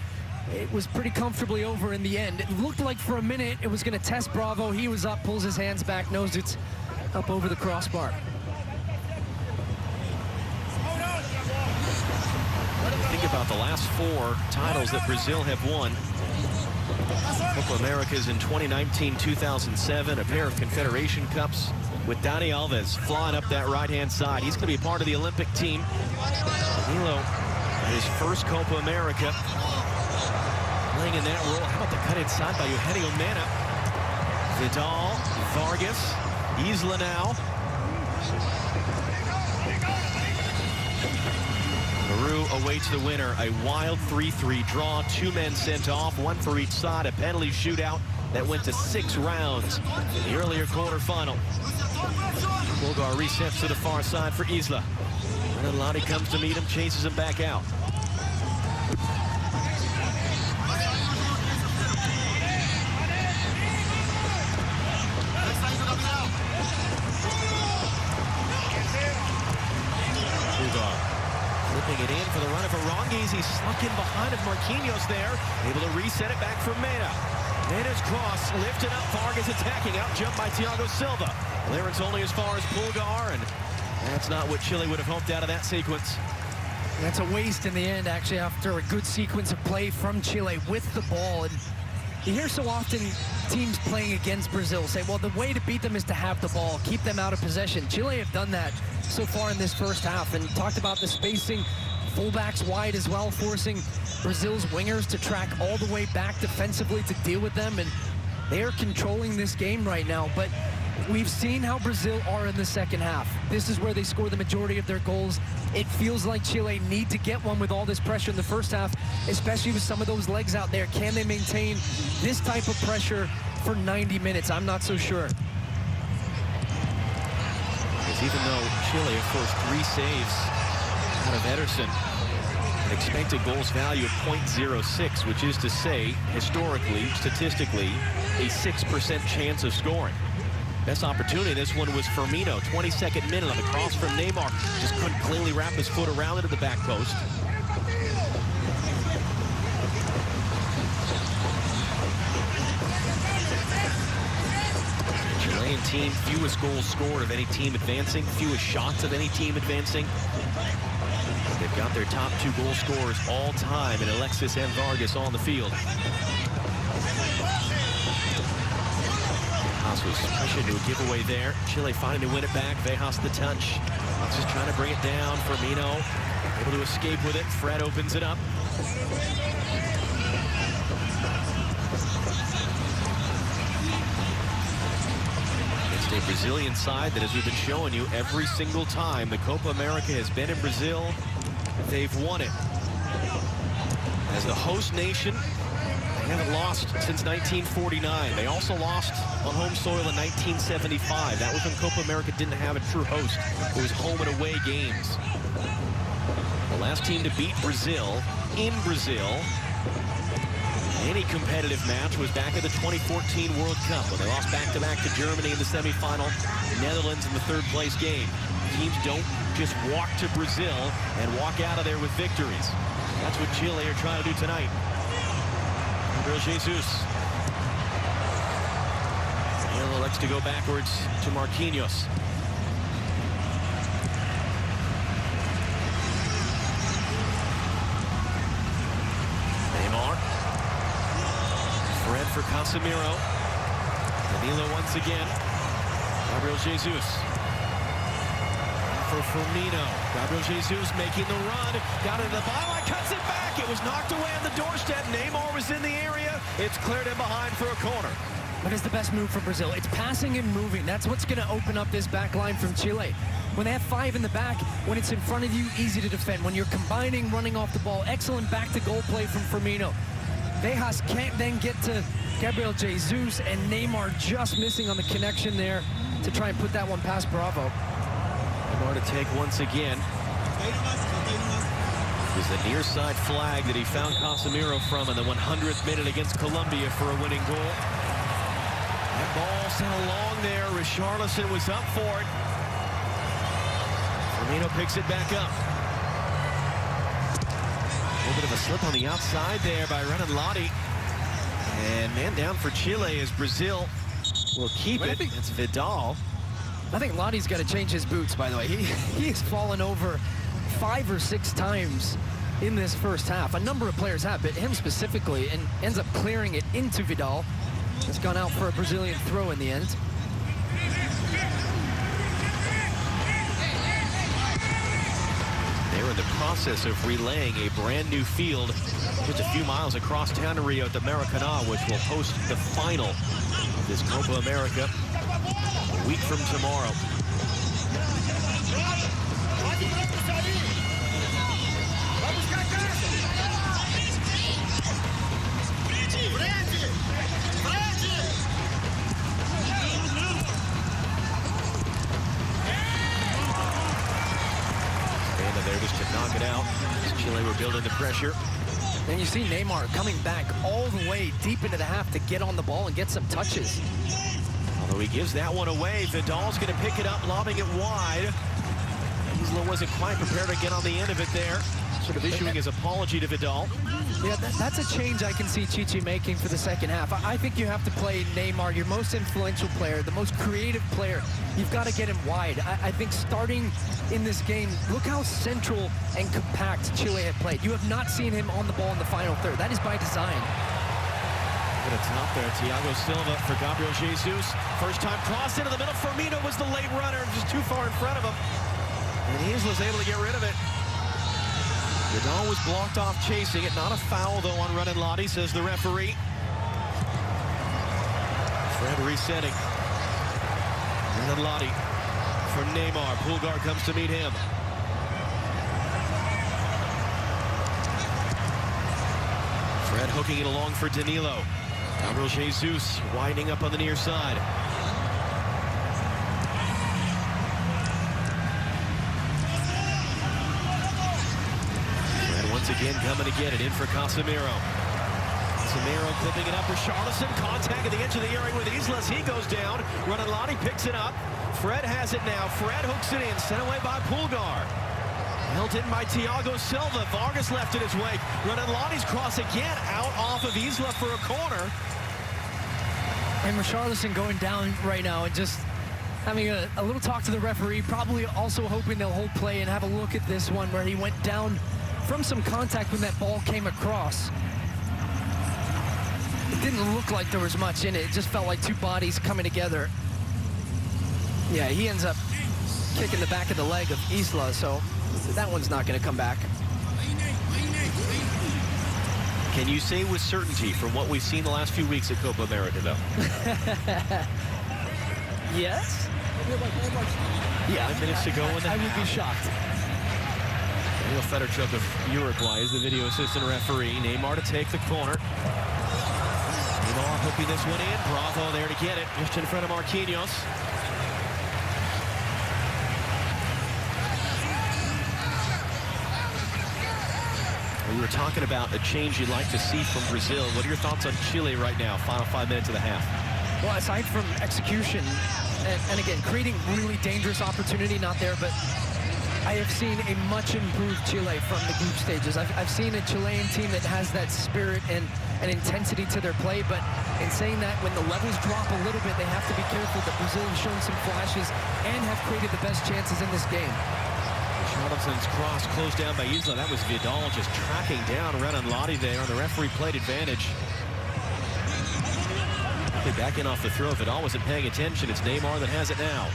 It was pretty comfortably over in the end. It looked like for a minute it was going to test Bravo. He was up, pulls his hands back, knows it's up over the crossbar. Think about the last 4 titles that Brazil have won. Copa Americas in 2019, 2007, a pair of Confederation Cups with Dani Alves flying up that right-hand side. He's going to be a part of the Olympic team. Danilo, his first Copa America, playing in that role. How about the cut inside by Eugenio Mena? Vidal, Vargas, Isla now. Peru awaits the winner. A wild 3-3 draw. 2 men sent off, 1 for each side. A penalty shootout that went to 6 rounds in the earlier quarterfinal. Polgar resets to the far side for Isla. And Lani comes to meet him, chases him back out. Flipping it in for the run of Aranguiz. He's snuck in behind of Marquinhos there. Able to reset it back for Mena. Mena's cross lifted up. Vargas attacking. Out jump by Thiago Silva. Clearance only as far as Polgar, and that's not what Chile would have hoped out of that sequence. That's a waste in the end, actually, after a good sequence of play from Chile with the ball. And You hear so often teams playing against Brazil say, well, the way to beat them is to have the ball, keep them out of possession. Chile have done that so far in this first half, and talked about the spacing, fullbacks wide as well, forcing Brazil's wingers to track all the way back defensively to deal with them, and they are controlling this game right now. But we've seen how Brazil are in the second half. This is where they score the majority of their goals. It feels like Chile need to get one with all this pressure in the first half, especially with some of those legs out there. Can they maintain this type of pressure for 90 minutes? I'm not so sure. Because even though Chile, of course, 3 saves out of Ederson, an expected goals value of .06, which is to say, historically, statistically, a 6% chance of scoring. Best opportunity in this one was Firmino, 22nd minute on the cross from Neymar. Just couldn't cleanly wrap his foot around it at the back post. Chilean team, fewest goals scored of any team advancing, fewest shots of any team advancing. They've got their top 2 goal scorers all time, and Alexis and Vargas on the field. Was pushing to a giveaway there. Chile finding to win it back. Vejas the touch. Just trying to bring it down. Firmino able to escape with it. Fred opens it up. Against a Brazilian side that, as we've been showing you, every single time the Copa America has been in Brazil, they've won it. As the host nation, they haven't lost since 1949. They also lost on home soil in 1975. That was when Copa America didn't have a true host. It was home and away games. The last team to beat Brazil in Brazil, any competitive match, was back at the 2014 World Cup when they lost back-to-back to Germany in the semifinal, Netherlands in the third-place game. Teams don't just walk to Brazil and walk out of there with victories. That's what Chile are trying to do tonight. Gabriel Jesus. Danilo likes to go backwards to Marquinhos. Neymar. Fred for Casemiro. Danilo once again. Gabriel Jesus. For Firmino. Gabriel Jesus making the run. Got into the byline, cuts it back. It was knocked away on the doorstep. Neymar was in the area. It's cleared in behind for a corner. What is the best move for Brazil? It's passing and moving. That's what's going to open up this back line from Chile. When they have 5 in the back, when it's in front of you, easy to defend. When you're combining, running off the ball, excellent back-to-goal play from Firmino. Vejas can't then get to Gabriel Jesus, and Neymar just missing on the connection there to try and put that one past Bravo. Neymar to take once again. It was the near side flag that he found Casemiro from in the 100th minute against Colombia for a winning goal. That ball sent along there. Richarlison was up for it. Firmino picks it back up. A little bit of a slip on the outside there by Renan Lodi. And man down for Chile as Brazil will keep it. It's Vidal. I think Lodi's got to change his boots, by the way. He has fallen over 5 or 6 times in this first half. A number of players have, but him specifically, and ends up clearing it into Vidal. It's gone out for a Brazilian throw in the end. They're in the process of relaying a brand new field just a few miles across town to Rio de Maracanã, which will host the final of this Copa America a week from tomorrow. There just to knock it out. Chile were building the pressure. And you see Neymar coming back all the way deep into the half to get on the ball and get some touches. Although he gives that one away, Vidal's going to pick it up, lobbing it wide. Isla wasn't quite prepared to get on the end of it there. Sort of issuing his apology to Vidal. Yeah, that's a change I can see Chichi making for the second half. I think you have to play Neymar, your most influential player, the most creative player. You've got to get him wide. I think starting in this game, look how central and compact Chile had played. You have not seen him on the ball in the final third. That is by design. Over the top there, Thiago Silva for Gabriel Jesus. First time cross into the middle. Firmino was the late runner, just too far in front of him. And Isla's able to get rid of it. Vidal was blocked off chasing it. Not a foul, though, on Renan Lodi, says the referee. Fred resetting. Renan Lodi for Neymar. Pulgar comes to meet him. Fred hooking it along for Danilo. Gabriel Jesus winding up on the near side. Fred once again coming to get it in for Casemiro. Casemiro clipping it up for Richarlison. Contact at the edge of the area with Islas. He goes down. Renan Lodi picks it up. Fred has it now. Fred hooks it in. Sent away by Pulgar. Held in by Thiago Silva. Vargas left in his wake. Renan Lodi's cross again out off of Isla for a corner. And Richarlison going down right now and just having a little talk to the referee, probably also hoping they'll hold play and have a look at this one where he went down from some contact when that ball came across. It didn't look like there was much in it. It just felt like two bodies coming together. Yeah, he ends up kicking the back of the leg of Isla, so that one's not going to come back. Can you say with certainty from what we've seen the last few weeks at Copa America, though? Yes? Yeah, 5 minutes to go in the I would be shocked. Daniel Federchuk of Uruguay is the video assistant referee. Neymar to take the corner. Neymar hooking this one in. Bravo there to get it. Just in front of Marquinhos. We were talking about a change you'd like to see from Brazil. What are your thoughts on Chile right now? Final 5 minutes of the half. Well, aside from execution, and again, creating really dangerous opportunity, not there, but I have seen a much improved Chile from the group stages. I've seen a Chilean team that has that spirit and intensity to their play, but in saying that, when the levels drop a little bit, they have to be careful that Brazil has shown some flashes and have created the best chances in this game. Richarlison's cross closed down by Isla. That was Vidal just tracking down Renan Lodi there on the referee plate advantage. Back in off the throw. Vidal wasn't paying attention. It's Neymar that has it now.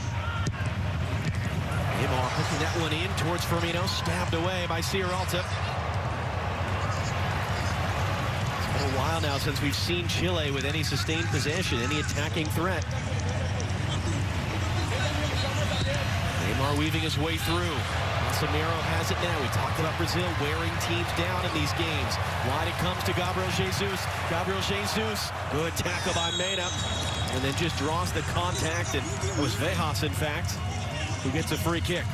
Neymar hooking that one in towards Firmino. Stabbed away by Sierralta. It's been a while now since we've seen Chile with any sustained possession, any attacking threat. Neymar weaving his way through. Casemiro has it now. We talked about Brazil wearing teams down in these games. Wide it comes to Gabriel Jesus. Gabriel Jesus, good tackle by Mena. And then just draws the contact. And it was Vejas, in fact, who gets a free kick.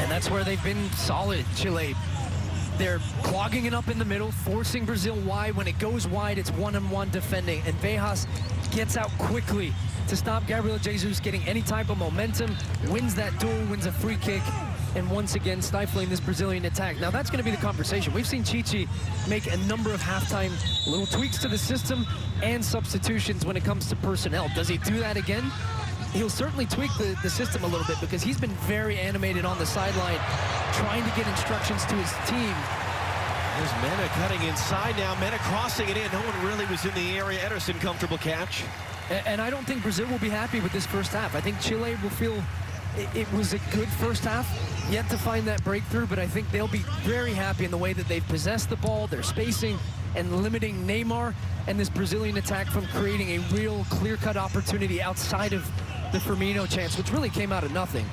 And that's where they've been solid, Chile. They're clogging it up in the middle, forcing Brazil wide. When it goes wide, it's one-on-one defending. And Vejas gets out quickly to stop Gabriel Jesus getting any type of momentum, wins that duel, wins a free kick, and once again stifling this Brazilian attack. Now that's going to be the conversation. We've seen Chichi make a number of halftime little tweaks to the system and substitutions when it comes to personnel. Does he do that again? He'll certainly tweak the system a little bit because he's been very animated on the sideline trying to get instructions to his team. There's Mena cutting inside now. Mena crossing it in. No one really was in the area. Ederson, comfortable catch. And I don't think Brazil will be happy with this first half. I think Chile will feel it was a good first half, yet to find that breakthrough, but I think they'll be very happy in the way that they've possessed the ball, their spacing, and limiting Neymar and this Brazilian attack from creating a real clear-cut opportunity outside of the Firmino chance, which really came out of nothing.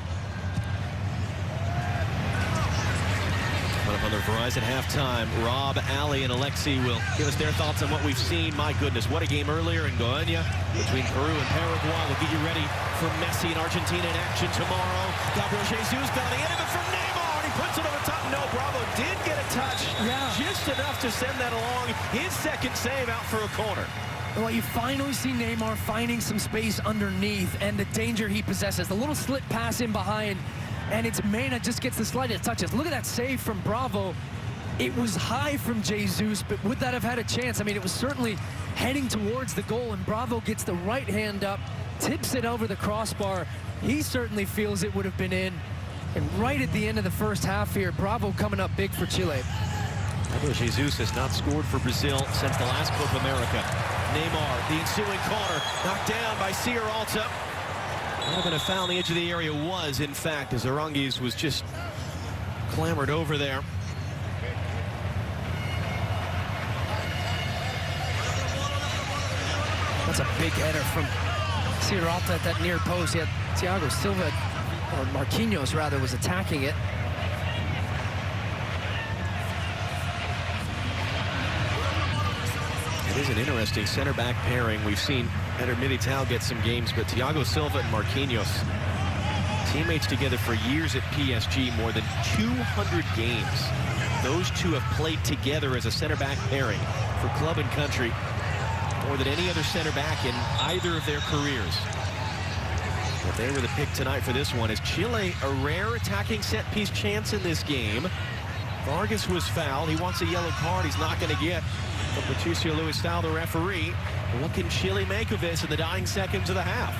Up on the Verizon halftime, Rob, Ali, and Alexi will give us their thoughts on what we've seen. My goodness, what a game earlier in Goiânia between Peru and Paraguay. We'll get you ready for Messi and Argentina in action tomorrow. Gabriel Jesus got the end of it from Neymar, and he puts it over top. No, Bravo did get a touch. Yeah. Just enough to send that along. His second save out for a corner. Well, you finally see Neymar finding some space underneath and the danger he possesses. The little slip pass in behind, and it's Mena just gets the slightest touches. Look at that save from Bravo. It was high from Jesus, but would that have had a chance? I mean, it was certainly heading towards the goal, and Bravo gets the right hand up, tips it over the crossbar. He certainly feels it would have been in. And right at the end of the first half here, Bravo coming up big for Chile. Jesus has not scored for Brazil since the last Copa America. Neymar, the ensuing corner, knocked down by Sierralta. Might have been a foul on the edge of the area. Was, in fact, as Arangues was just clambered over there. That's a big header from Sierralta at that near post. Yet Thiago Silva, or Marquinhos rather, was attacking it. It is an interesting center back pairing. We've seen Eder Militao get some games, but Thiago Silva and Marquinhos, teammates together for years at PSG, more than 200 games. Those two have played together as a center back pairing for club and country more than any other center back in either of their careers. But they were the pick tonight for this one. As Chile, a rare attacking set piece chance in this game. Vargas was fouled. He wants a yellow card he's not going to get. But Patricio Luis-Sal, the referee. What can Chile make of this in the dying seconds of the half?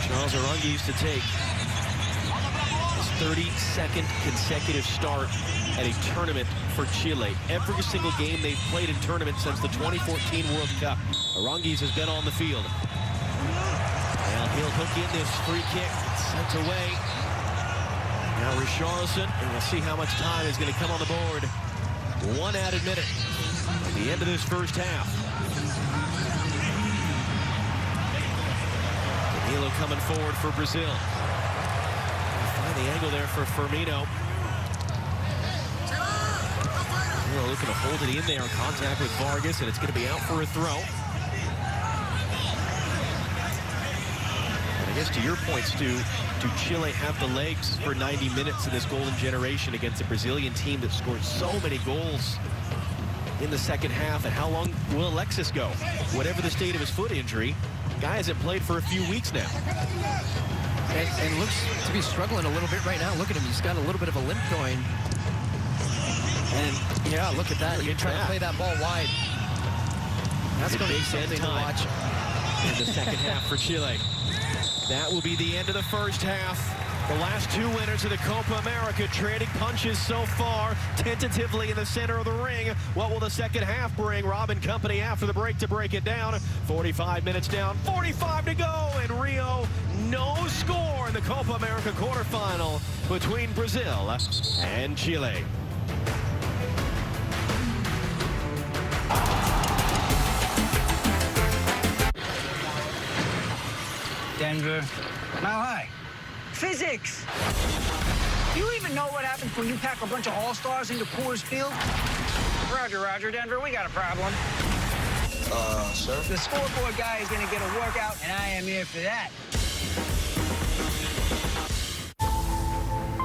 Charles Arangues to take his 32nd consecutive start at a tournament for Chile. Every single game they've played in tournaments since the 2014 World Cup. Arangues has been on the field. Well, he'll hook in this free kick. Sent away. Now Richarlison, and we'll see how much time is going to come on the board. One added minute at the end of this first half. Danilo coming forward for Brazil. Find the angle there for Firmino. Danilo looking to hold it in there in contact with Vargas, and it's going to be out for a throw. And I guess to your point, Stu, do Chile have the legs for 90 minutes in this golden generation against a Brazilian team that scored so many goals in the second half? And how long will Alexis go? Whatever the state of his foot injury, guy hasn't played for a few weeks now. And looks to be struggling a little bit right now. Look at him. He's got a little bit of a limp going. And, yeah, look at that. You're trying to play that ball wide. That's going to be something to watch in the second half for Chile. That will be the end of the first half. The last two winners of the Copa America trading punches so far, tentatively in the center of the ring. What will the second half bring? Rob and company after the break to break it down. 45 minutes down, 45 to go in Rio. No score in the Copa America quarterfinal between Brazil and Chile. Denver. Now, hi. Physics. Do you even know what happens when you pack a bunch of all-stars into Coors Field? Roger, Roger, Denver, we got a problem. Sir? The scoreboard guy is gonna get a workout, and I am here for that.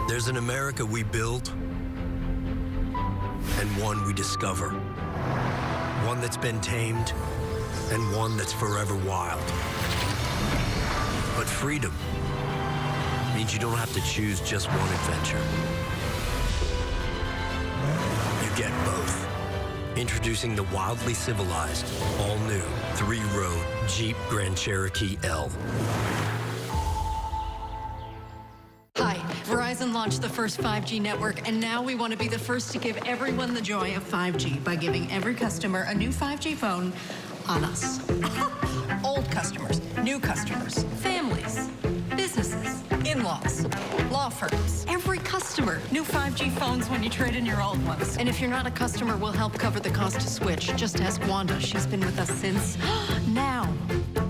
There's an America we build and one we discover. One that's been tamed and one that's forever wild. But freedom means you don't have to choose just one adventure. You get both. Introducing the wildly civilized, all-new, 3-row Jeep Grand Cherokee L. Hi, Verizon launched the first 5G network, and now we want to be the first to give everyone the joy of 5G by giving every customer a new 5G phone on us. Old customers, new customers, families, businesses, in-laws, law firms. Every customer, new 5G phones when you trade in your old ones. And if you're not a customer, we'll help cover the cost to switch. Just ask Wanda. She's been with us since now.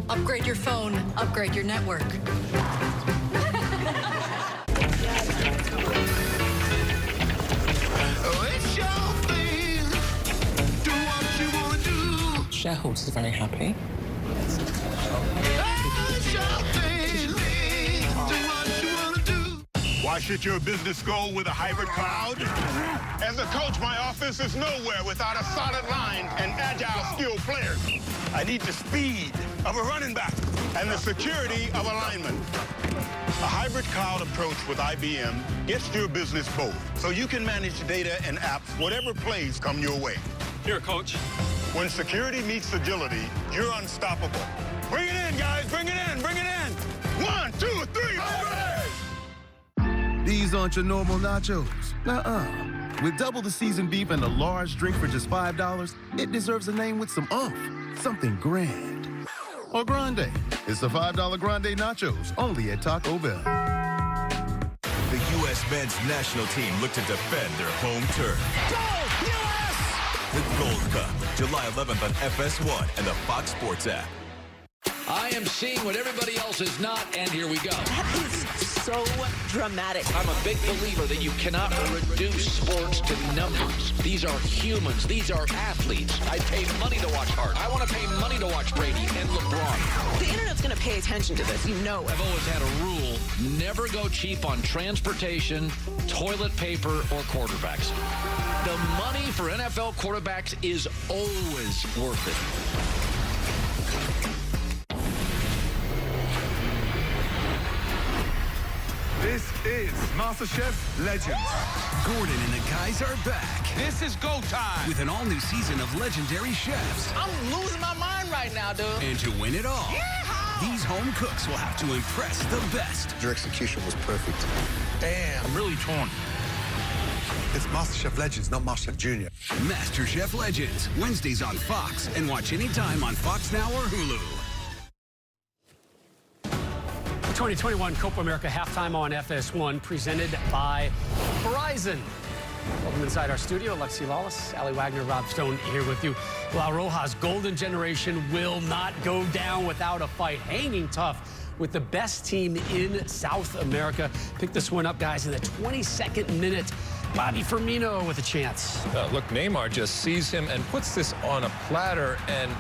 Upgrade your phone, upgrade your network. Shareholders are very happy. Why should your business go with a hybrid cloud? As a coach, my office is nowhere without a solid line and agile, skilled players. I need the speed of a running back and the security of a lineman. A hybrid cloud approach with IBM gets your business both, so you can manage data and apps whatever plays come your way. Here, Coach. When security meets agility, you're unstoppable. Bring it in, guys. Bring it in. Bring it in. 1, 2, 3. These aren't your normal nachos. Nuh-uh. With double the seasoned beef and a large drink for just $5, it deserves a name with some oomph. Something grand. Or grande. It's the $5 grande nachos, only at Taco Bell. The U.S. men's national team look to defend their home turf. Go, U.S.! The Gold Cup, July 11th on FS1 and the Fox Sports app. I am seeing what everybody else is not, and here we go. That is so dramatic. I'm a big believer that you cannot reduce sports to numbers. These are humans. These are athletes. I pay money to watch Hart. I want to pay money to watch Brady and LeBron. The internet's going to pay attention to this. You know it. I've always had a rule, never go cheap on transportation, toilet paper, or quarterbacks. The money for NFL quarterbacks is always worth it. This is MasterChef Legends. Gordon and the guys are back. This is go time. With an all-new season of legendary chefs. I'm losing my mind right now, dude. And to win it all, Yeehaw! these home cooks will have to impress the best. Your execution was perfect. Damn, I'm really torn. It's MasterChef Legends, not MasterChef Junior. MasterChef Legends, Wednesdays on Fox, and watch anytime on Fox Now or Hulu. The 2021 Copa America halftime on FS1, presented by Verizon. Welcome inside our studio. Lexi Lawless, Ali Wagner, Rob Stone here with you. La Roja's golden generation will not go down without a fight. Hanging tough with the best team in South America. Pick this one up, guys, in the 22nd minute. Bobby Firmino with a chance. Look, Neymar just sees him and puts this on a platter, and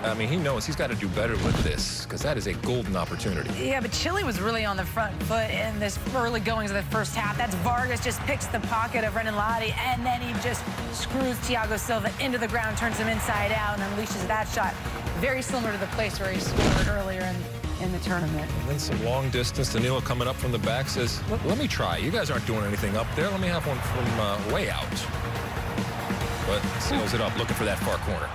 I mean, he knows he's got to do better with this because that is a golden opportunity. Yeah, but Chile was really on the front foot in this early goings of the first half. That's Vargas just picks the pocket of Renan Lodi, and then he just screws Thiago Silva into the ground, turns him inside out, and unleashes that shot. Very similar to the place where he scored earlier in the tournament. And then some long distance. Danilo coming up from the back says, let me try. You guys aren't doing anything up there. Let me have one from way out. But seals it up, looking for that far corner.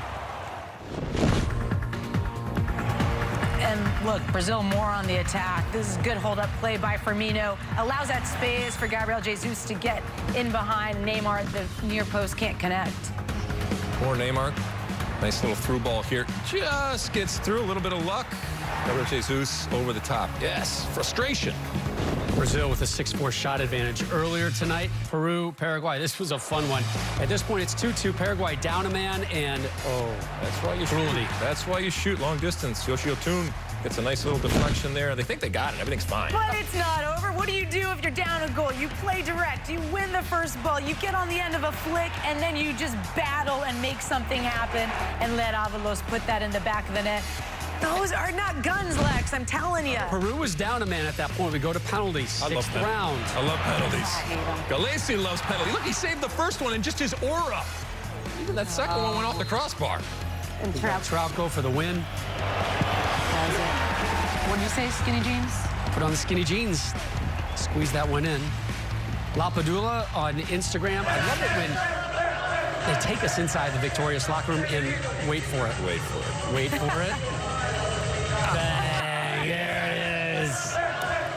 And look, Brazil more on the attack. This is good hold-up play by Firmino. Allows that space for Gabriel Jesus to get in behind. Neymar at the near post can't connect. Poor Neymar. Nice little through ball here. Just gets through. A little bit of luck. Gabriel Jesus over the top. Yes, frustration. Brazil with a 6-4 shot advantage earlier tonight. Peru, Paraguay. This was a fun one. At this point, it's 2-2. Paraguay down a man, and that's why you shoot. That's why you shoot long distance. Yoshio Tune gets a nice little deflection there. They think they got it. Everything's fine. But it's not over. What do you do if you're down a goal? You play direct. You win the first ball. You get on the end of a flick, and then you just battle and make something happen and let Avalos put that in the back of the net. Those are not guns, Lex, I'm telling you. Peru was down a man at that point. We go to penalties. Sixth round. I love penalties. Galesi loves penalties. Look, he saved the first one and just his aura. Even that second one went off the crossbar. And Trauco for the win. What did you say, skinny jeans? Put on the skinny jeans. Squeeze that one in. La Padula on Instagram. I love it when they take us inside the Victorious locker room and wait for it. Wait for it. Wait for it. Bang, there it is.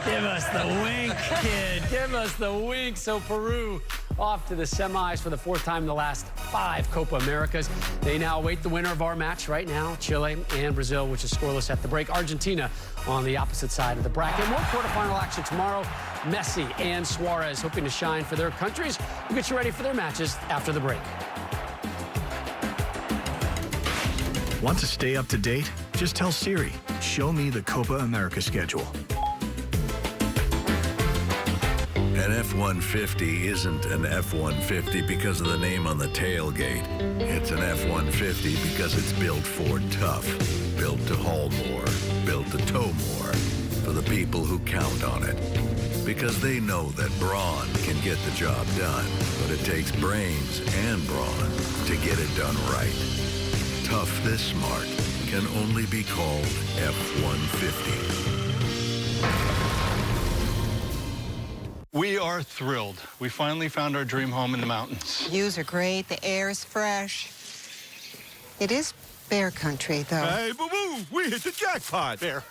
Give us the wink, kid. Give us the wink. So Peru off to the semis for the 4th time in the last 5 Copa Americas. They now await the winner of our match right now, Chile and Brazil, which is scoreless at the break. Argentina on the opposite side of the bracket. More quarterfinal action tomorrow. Messi and Suarez hoping to shine for their countries. We'll get you ready for their matches after the break. Want to stay up to date? Just tell Siri, show me the Copa America schedule. An F-150 isn't an F-150 because of the name on the tailgate. It's an F-150 because it's built Ford tough, built to haul more, built to tow more, for the people who count on it. Because they know that brawn can get the job done, but it takes brains and brawn to get it done right. Tough this smart can only be called F-150. We are thrilled. We finally found our dream home in the mountains. Views are great. The air is fresh. It is bear country, though. Hey, boo-boo, we hit the jackpot. Bear.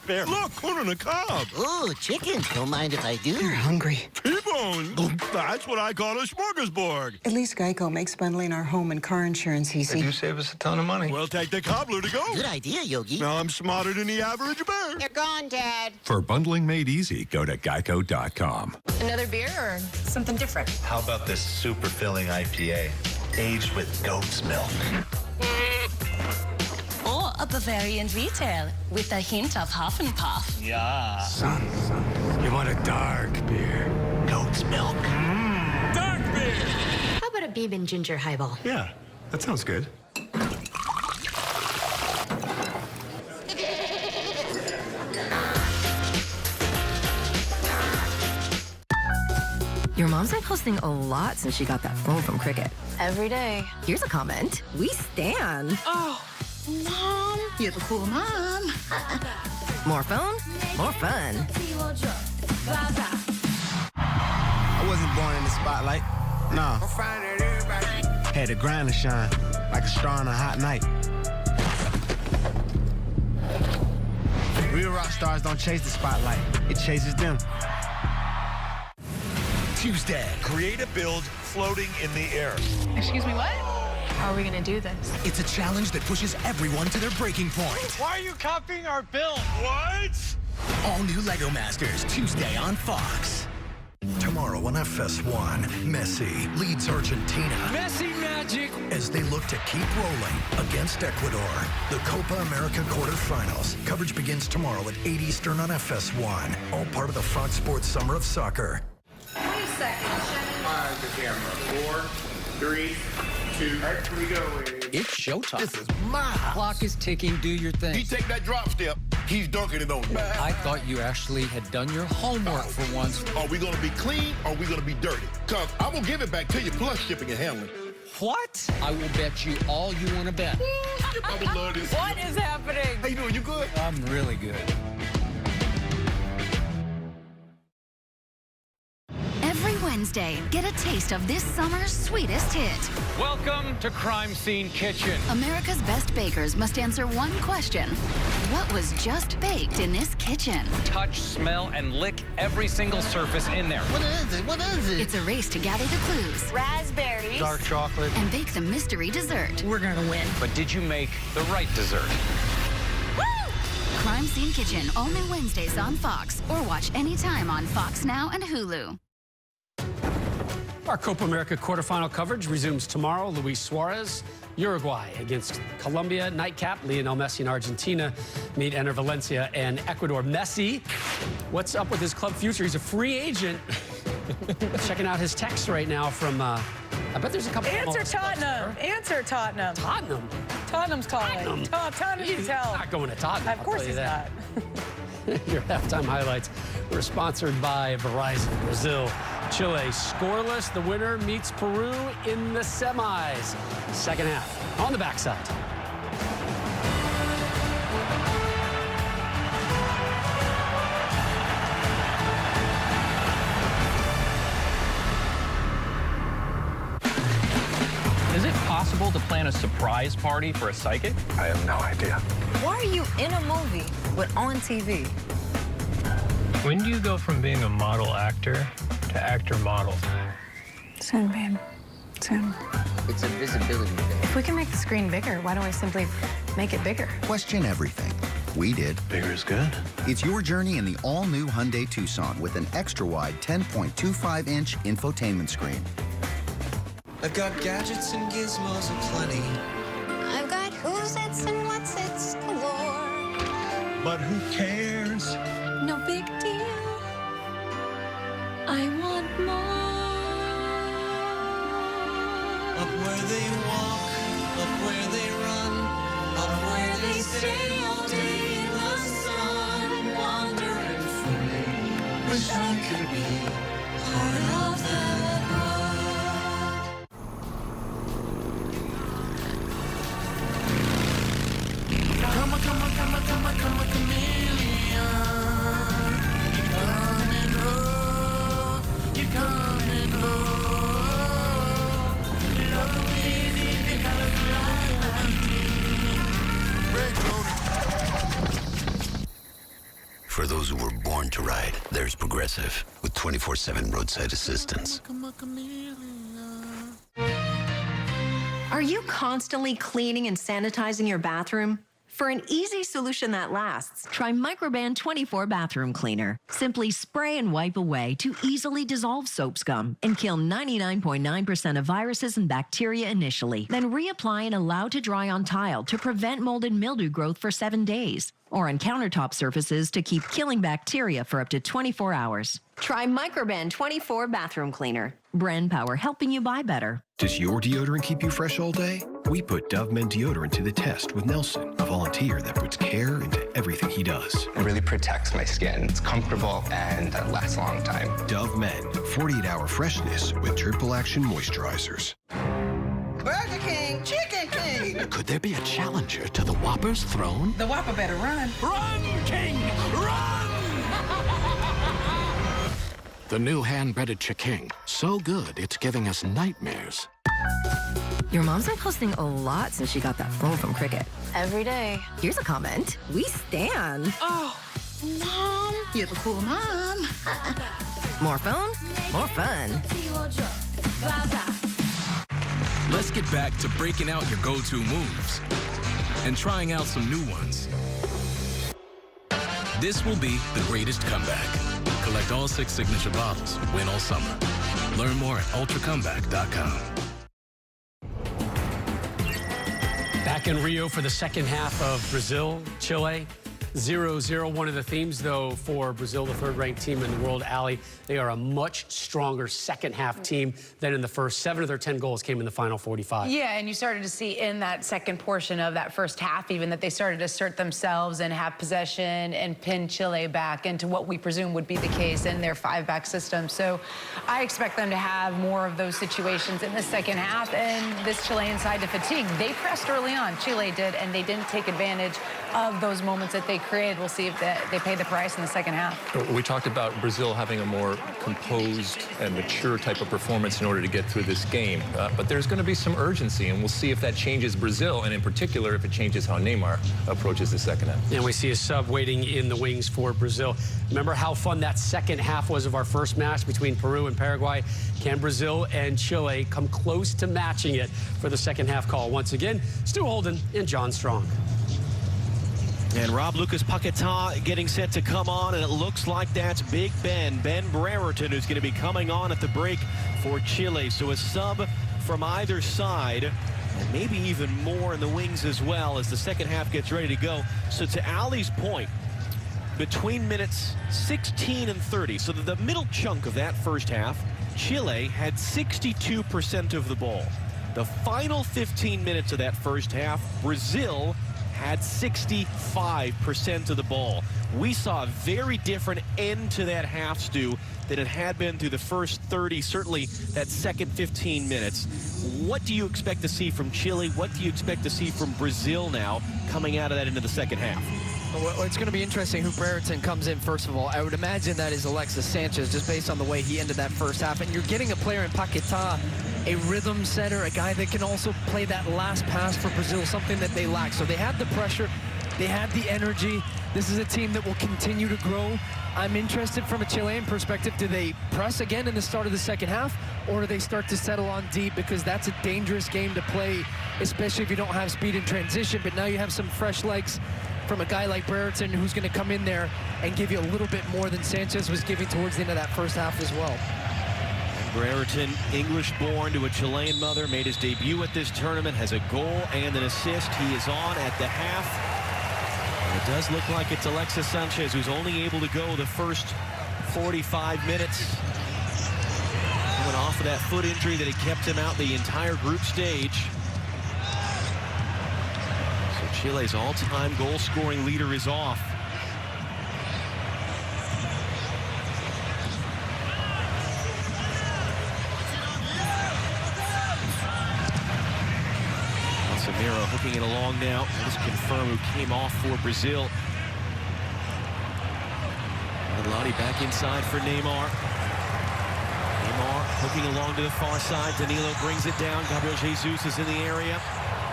Look, corn on the cob. Oh, chicken. Don't mind if I do. You're hungry. T-bone. That's what I call a smorgasbord. At least Geico makes bundling our home and car insurance easy. You save us a ton of money. We'll take the cobbler to go. Good idea, Yogi. Now I'm smarter than the average bear. You're gone, Dad. For bundling made easy, go to geico.com. Another beer or something different? How about this super filling IPA, aged with goat's milk? Or a Bavarian retail with a hint of huff and puff. Yeah. Son, you want a dark beer? Goat's milk. Dark beer! How about a bourbon ginger highball? Yeah, that sounds good. Your mom's been posting a lot since she got that phone from Cricket. Every day. Here's a comment. We stan. Oh, Mom. You're the cool mom. More phone, more fun. I wasn't born in the spotlight. Nah. Had to grind and shine like a star on a hot night. Real rock stars don't chase the spotlight. It chases them. Tuesday, create a build floating in the air. Excuse me, what? How are we gonna do this? It's a challenge that pushes everyone to their breaking point. Why are you copying our build? What? All new Lego Masters, Tuesday on Fox. Tomorrow on FS1, Messi leads Argentina. Messi magic. As they look to keep rolling against Ecuador. The Copa America quarterfinals. Coverage begins tomorrow at 8 Eastern on FS1. All part of the Fox Sports Summer of Soccer. 20 seconds. Fire the camera. 4, 3, 2, here we go. It's showtime. This is my Clock is ticking. Do your thing. He take that drop step, he's dunking it on you. I thought you actually had done your homework for once. Are we gonna be clean or are we gonna be dirty? Cause I'm gonna give it back to you plus shipping and handling. What? I will bet you all you want to bet. I would love this. What is happening? How you doing? You good? I'm really good. Every Wednesday, get a taste of this summer's sweetest hit. Welcome to Crime Scene Kitchen. America's best bakers must answer one question. What was just baked in this kitchen? Touch, smell, and lick every single surface in there. What is it? What is it? It's a race to gather the clues. Raspberries. Dark chocolate. And bake the mystery dessert. We're gonna win. But did you make the right dessert? Woo! Crime Scene Kitchen, only Wednesdays on Fox. Or watch anytime on Fox Now and Hulu. Our Copa America quarterfinal coverage resumes tomorrow. Luis Suarez, Uruguay against Colombia. Nightcap, Lionel Messi in Argentina meet Ener Valencia and Ecuador. Messi, what's up with his club future? He's a free agent. Checking out his text right now from, I bet there's a couple of Answer Tottenham. Answer Tottenham. Tottenham? Tottenham's calling. Tottenham He's needs help. not going to Tottenham. Of course I'll tell he's you not. that. Your halftime highlights were sponsored by Verizon. Brazil, Chile, scoreless. The winner meets Peru in the semis. Second half on the backside. Is it possible to plan a surprise party for a psychic? I have no idea. Why are you in a movie but on TV? When do you go from being a model actor to actor model? Soon, babe. Soon. It's a visibility thing. If we can make the screen bigger, why don't we simply make it bigger? Question everything. We did. Bigger is good. It's your journey in the all-new Hyundai Tucson with an extra-wide 10.25-inch infotainment screen. I've got gadgets and gizmos aplenty. I've got who's its and what's its galore. But who cares? No big deal. I want more. Up where they walk, up where they run, up where they stay all day in the sun, wandering free. Wish I could be part of that ride. Come on, come on, come on, come on, come on, chameleon. You come and roll, you come and roll. Love me, the colors of life. those who were born to ride, there's Progressive with 24/7 roadside assistance. Are you constantly cleaning and sanitizing your bathroom? For an easy solution that lasts, try Microban 24 Bathroom Cleaner. Simply spray and wipe away to easily dissolve soap scum and kill 99.9% of viruses and bacteria initially. Then reapply and allow to dry on tile to prevent mold and mildew growth for 7 days, or on countertop surfaces to keep killing bacteria for up to 24 hours. Try Microban 24 Bathroom Cleaner. Brand power helping you buy better. Does your deodorant keep you fresh all day? We put Dove Men deodorant to the test with Nelson, a volunteer that puts care into everything he does. It really protects my skin. It's comfortable and lasts a long time. Dove Men, 48-hour freshness with triple action moisturizers. Burger King, Chicken King. Could there be a challenger to the Whopper's throne? The Whopper better run. Run, King, run! The new hand-breaded Chicken, so good it's giving us nightmares. Your mom's been posting a lot since she got that phone from Cricket. Every day. Here's a comment. We stan. Oh, Mom, you have a cool mom. More phone, more fun. Let's get back to breaking out your go-to moves and trying out some new ones. This will be the greatest comeback. Collect all 6 signature bottles. Win all summer. Learn more at ultracomeback.com. Back in Rio for the second half of Brazil, Chile. 0-0. One of the themes, though, for Brazil, the third-ranked team in the world, Allie, they are a much stronger second-half team than in the first. 7 of their 10 goals came in the final 45. Yeah, and you started to see in that second portion of that first half even that they started to assert themselves and have possession and pin Chile back into what we presume would be the case in their 5-back system. So I expect them to have more of those situations in the second half, and this Chilean side to fatigue. They pressed early on, Chile did, and they didn't take advantage of those moments that they created. We'll see if they pay the price in the second half. We talked about Brazil having a more composed and mature type of performance in order to get through this game. But there's going to be some urgency, and we'll see if that changes Brazil, and in particular, if it changes how Neymar approaches the second half. And we see a sub waiting in the wings for Brazil. Remember how fun that second half was of our first match between Peru and Paraguay? Can Brazil and Chile come close to matching it for the second half call? Once again, Stu Holden and John Strong. And Rob Lucas Paquetá getting set to come on, and it looks like that's Big Ben Brereton, who's going to be coming on at the break for Chile. So a sub from either side, and maybe even more in the wings as well as the second half gets ready to go. So to Ali's point, between minutes 16 and 30, so the middle chunk of that first half, Chile had 62% of the ball. The final 15 minutes of that first half, Brazil had 65% of the ball. We saw a very different end to that half, Stu, than it had been through the first 30, certainly that second 15 minutes. What do you expect to see from Chile? What do you expect to see from Brazil now coming out of that into the second half? Well, it's going to be interesting who Brereton comes in, first of all. I would imagine that is Alexis Sanchez, just based on the way he ended that first half. And you're getting a player in Paquetá, a rhythm setter, a guy that can also play that last pass for Brazil, something that they lack. So they had the pressure, they had the energy. This is a team that will continue to grow. I'm interested from a Chilean perspective. Do they press again in the start of the second half, or do they start to settle on deep? Because that's a dangerous game to play, especially if you don't have speed in transition. But now you have some fresh legs from a guy like Brereton, who's going to come in there and give you a little bit more than Sanchez was giving towards the end of that first half as well. Brereton, English-born to a Chilean mother, made his debut at this tournament, has a goal and an assist. He is on at the half. And it does look like it's Alexis Sanchez who's only able to go the first 45 minutes. Coming off of that foot injury that had kept him out the entire group stage. So Chile's all-time goal-scoring leader is off. Samiro hooking it along now. Let's confirm who came off for Brazil. And Lottie back inside for Neymar. Neymar hooking along to the far side. Danilo brings it down. Gabriel Jesus is in the area.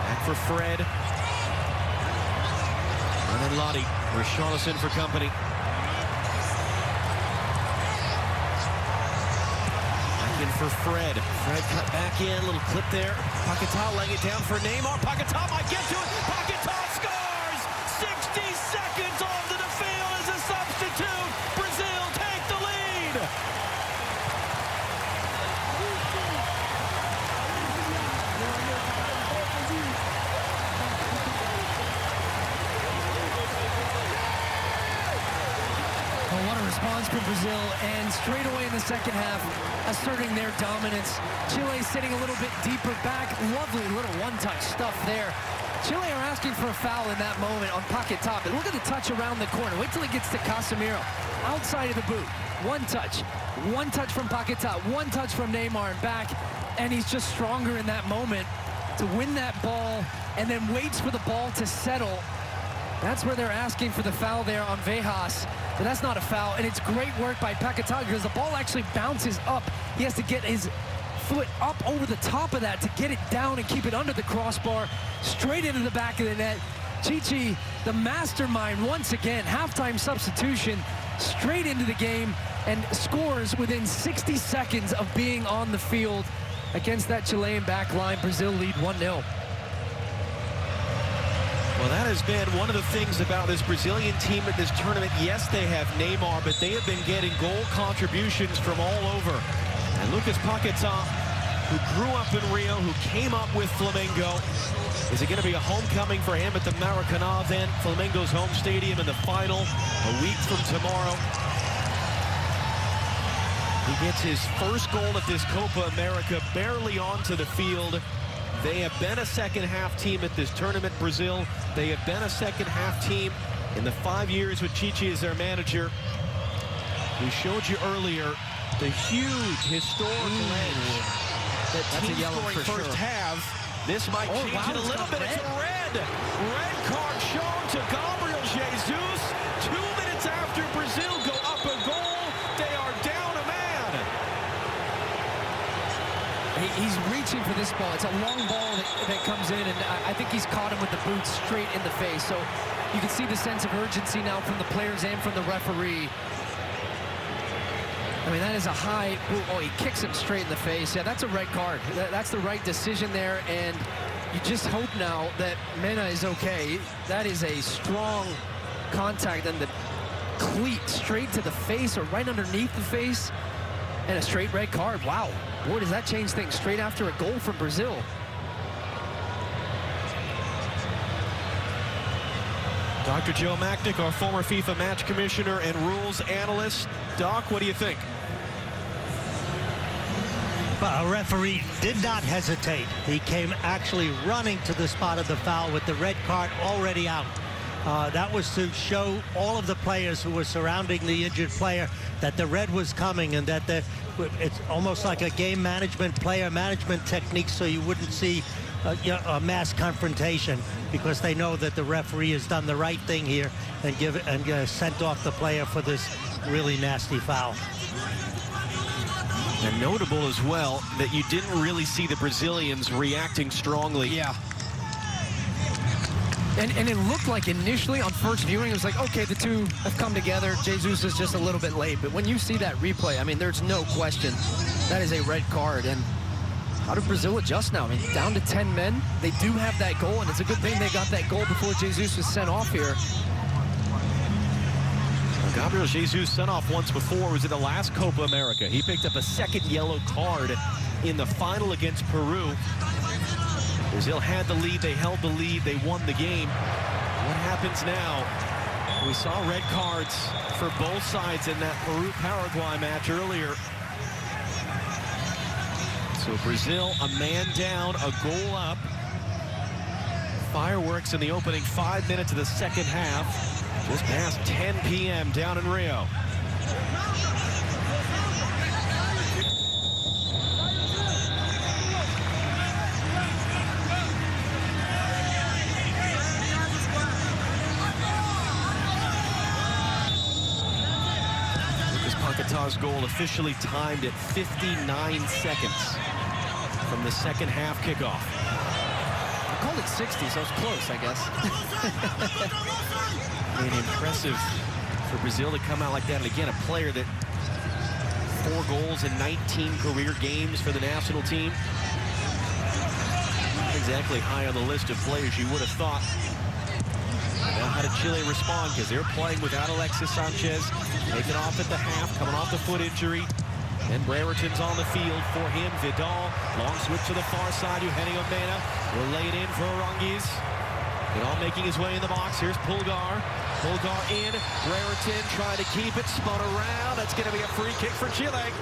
Back for Fred. And then Lottie. Richarlison for company. for Fred. Fred cut back in, little clip there. Paquetá laying it down for Neymar. Paquetá might get to it. Paquetá scores! 60 seconds onto the field as a substitute. Brazil take the lead. Well, what a response from Brazil, and straight away in the second half, asserting their dominance. Chile sitting a little bit deeper back. Lovely little one-touch stuff there. Chile are asking for a foul in that moment on Paquetá, but look at the touch around the corner. Wait till he gets to Casemiro, outside of the boot. One touch from Paquetá, one touch from Neymar and back, and he's just stronger in that moment to win that ball, and then waits for the ball to settle. That's where they're asking for the foul there on Vejas. But that's not a foul, and it's great work by Paquetá because the ball actually bounces up. He has to get his foot up over the top of that to get it down and keep it under the crossbar, straight into the back of the net. Chichi, the mastermind, once again, halftime substitution, straight into the game, and scores within 60 seconds of being on the field against that Chilean back line. Brazil lead 1-0. Well, that has been one of the things about this Brazilian team at this tournament. Yes, they have Neymar, but they have been getting goal contributions from all over. And Lucas Paquetá, who grew up in Rio, who came up with Flamengo. Is it going to be a homecoming for him at the Maracanã then, Flamengo's home stadium in the final a week from tomorrow? He gets his first goal at this Copa America, barely onto the field. They have been a second-half team at this tournament, Brazil. They have been a second-half team in the 5 years with Chichi as their manager. We showed you earlier the huge historical edge that team scoring first half. This might change it a little bit. It's a red. Red card shown to Gabriel Jesus. 2 minutes after Brazil go up a goal, they are down a man. He's reaching for this ball. It's a long ball that comes in, and I think he's caught him with the boot straight in the face. So you can see the sense of urgency now from the players and from the referee. I mean, that is a high... Oh, he kicks him straight in the face. Yeah, that's a red card. That's the right decision there, and you just hope now that Mena is okay. That is a strong contact, and the cleat straight to the face or right underneath the face, and a straight red card. Wow. Boy, does that change things straight after a goal from Brazil. Dr. Joe Macknick, our former FIFA match commissioner and rules analyst. Doc, what do you think? But a referee did not hesitate. He came actually running to the spot of the foul with the red card already out. That was to show all of the players who were surrounding the injured player that the red was coming, and that it's almost like a game management, player management technique, so you wouldn't see a mass confrontation, because they know that the referee has done the right thing here and sent off the player for this really nasty foul. And notable as well that you didn't really see the Brazilians reacting strongly. Yeah. And it looked like initially on first viewing, it was like, okay, the two have come together. Jesus is just a little bit late. But when you see that replay, I mean, there's no question that is a red card. And how did Brazil adjust now? I mean, down to 10 men. They do have that goal, and it's a good thing they got that goal before Jesus was sent off here. Gabriel Jesus sent off once before. Was in the last Copa America. He picked up a second yellow card in the final against Peru. Brazil had the lead, they held the lead, they won the game. What happens now? We saw red cards for both sides in that Peru-Paraguay match earlier. So Brazil, a man down, a goal up. Fireworks in the opening 5 minutes of the second half. Just past 10 p.m. down in Rio. Paquetá's goal officially timed at 59 seconds from the second half kickoff. I called it 60, so it's close, I guess. I mean, impressive for Brazil to come out like that. And again, a player that 4 goals in 19 career games for the national team. Not exactly high on the list of players you would have thought. And now how did Chile respond? Because they're playing without Alexis Sanchez. Taken off at the half, coming off the foot injury. And Brereton's on the field for him. Vidal, long switch to the far side. Eugenio Mena will lay it in for Aranguiz. Vidal making his way in the box. Here's Pulgar. Pulgar in. Brereton trying to keep it. Spun around. That's going to be a free kick for Chile.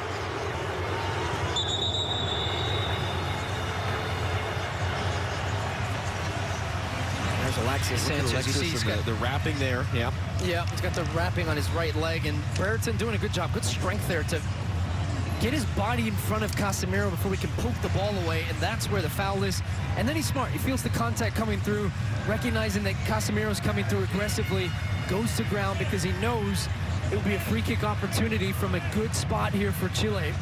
There's Alexis Sanchez. You see he's got the wrapping there. Yeah. Yeah, he's got the wrapping on his right leg. And Brereton doing a good job. Good strength there to get his body in front of Casemiro before we can poke the ball away, and that's where the foul is. And then he's smart. He feels the contact coming through, recognizing that Casemiro's coming through aggressively, goes to ground because he knows it will be a free kick opportunity from a good spot here for Chile.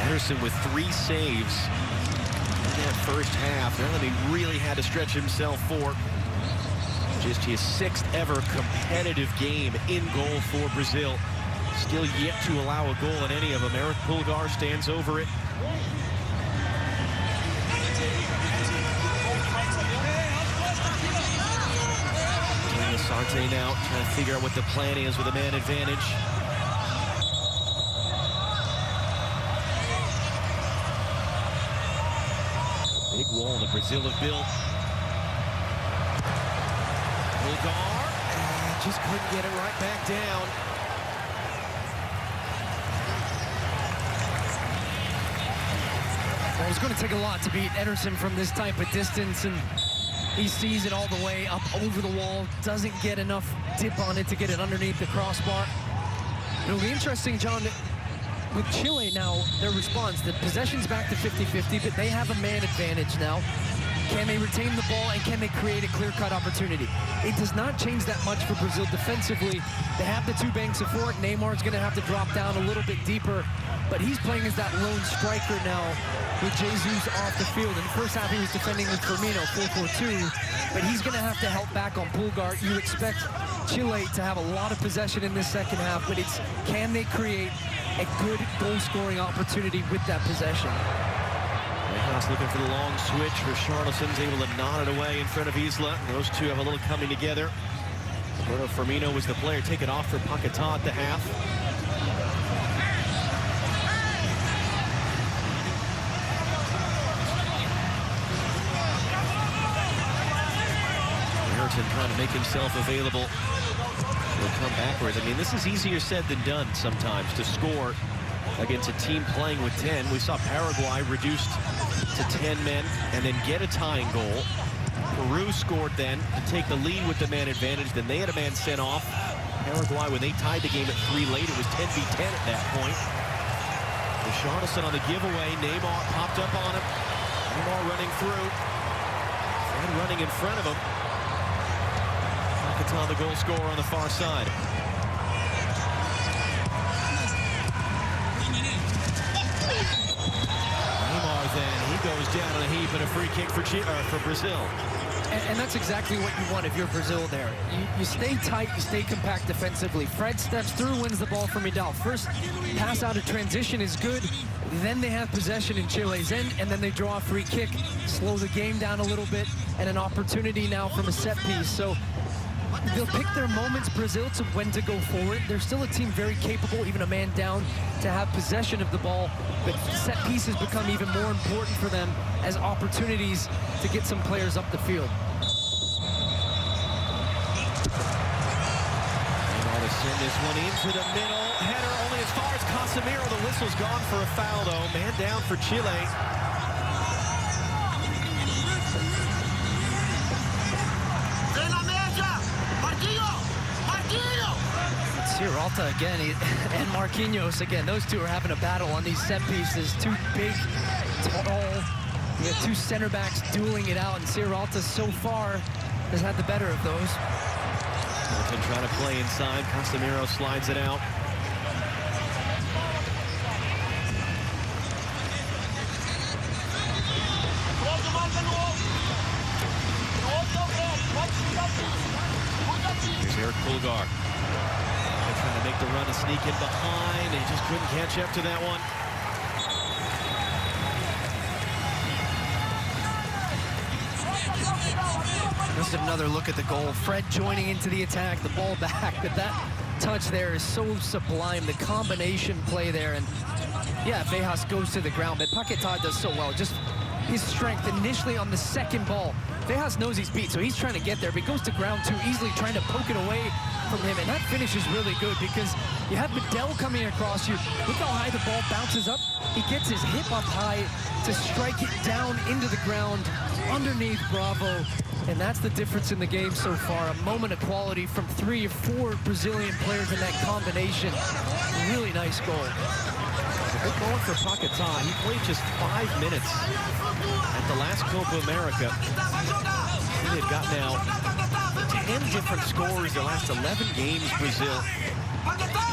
Ederson with 3 saves in that first half. Now that he really had to stretch himself for just his 6th ever competitive game in goal for Brazil. Still yet to allow a goal in any of them. Eric Pulgar stands over it. Lasarte now trying to figure out what the plan is with a man advantage. Big wall that Brazil have built. Pulgar, and just couldn't get it right back down. Well, it's going to take a lot to beat Ederson from this type of distance, and he sees it all the way up over the wall, doesn't get enough dip on it to get it underneath the crossbar. It'll be interesting, John, with Chile now, their response, the possession's back to 50-50, but they have a man advantage now. Can they retain the ball, and can they create a clear-cut opportunity? It does not change that much for Brazil defensively. They have the 2 banks of 4. Neymar's going to have to drop down a little bit deeper, but he's playing as that lone striker now with Jesus off the field. In the first half, he was defending with Firmino, 4-4-2, but he's going to have to help back on Pulgar. You expect Chile to have a lot of possession in this second half, but it's can they create a good goal-scoring opportunity with that possession? Whitehouse looking for the long switch. Richarlison's able to nod it away in front of Isla. Those two have a little coming together. Roberto Firmino was the player. Take it off for Paquetá at the half. Brereton trying to make himself available. He'll come backwards. I mean, this is easier said than done sometimes to score against a team playing with 10. We saw Paraguay reduced to 10 men and then get a tying goal. Peru scored then to take the lead with the man advantage. Then they had a man sent off. Paraguay, when they tied the game at 3 late, it was 10v10 at that point. Richarlison on the giveaway. Neymar popped up on him. Neymar running through. Fred running in front of him. Paquetá, the goal scorer on the far side. Then he goes down on a heap and a free kick for Brazil. And that's exactly what you want if you're Brazil there. You stay tight, you stay compact defensively. Fred steps through, wins the ball from Vidal. First pass out of transition is good. Then they have possession in Chile's end, and then they draw a free kick, slow the game down a little bit, and an opportunity now from a set piece. So they'll pick their moments, Brazil, to when to go forward. They're still a team very capable, even a man down, to have possession of the ball. But set pieces become even more important for them as opportunities to get some players up the field. Neymar to send this one into the middle. Header only as far as Casemiro. The whistle's gone for a foul, though. Man down for Chile. Sierralta again, and Marquinhos again. Those two are having a battle on these set pieces. 2 big, tall, you have 2 center backs dueling it out, and Sierralta so far has had the better of those. Milton trying to play inside. Casemiro slides it out. Here's Eric Pulgar. They're trying to make the run and sneak in behind. They just couldn't catch up to that one. Just another look at the goal. Fred joining into the attack, the ball back, but that touch there is so sublime. The combination play there, and yeah, Vejas goes to the ground, but Paquetá does so well. Just his strength initially on the second ball. Vejas knows he's beat, so he's trying to get there, but he goes to ground too easily, trying to poke it away from him, and that finish is really good because you have Medel coming across you. Look how high the ball bounces up. He gets his hip up high to strike it down into the ground underneath Bravo, and that's the difference in the game so far. A moment of quality from 3 or 4 Brazilian players in that combination. Really nice goal. Good going for Paquetá. He played just 5 minutes at the last Copa America. He had got now 10 different scores the last 11 games, Brazil. Paquetá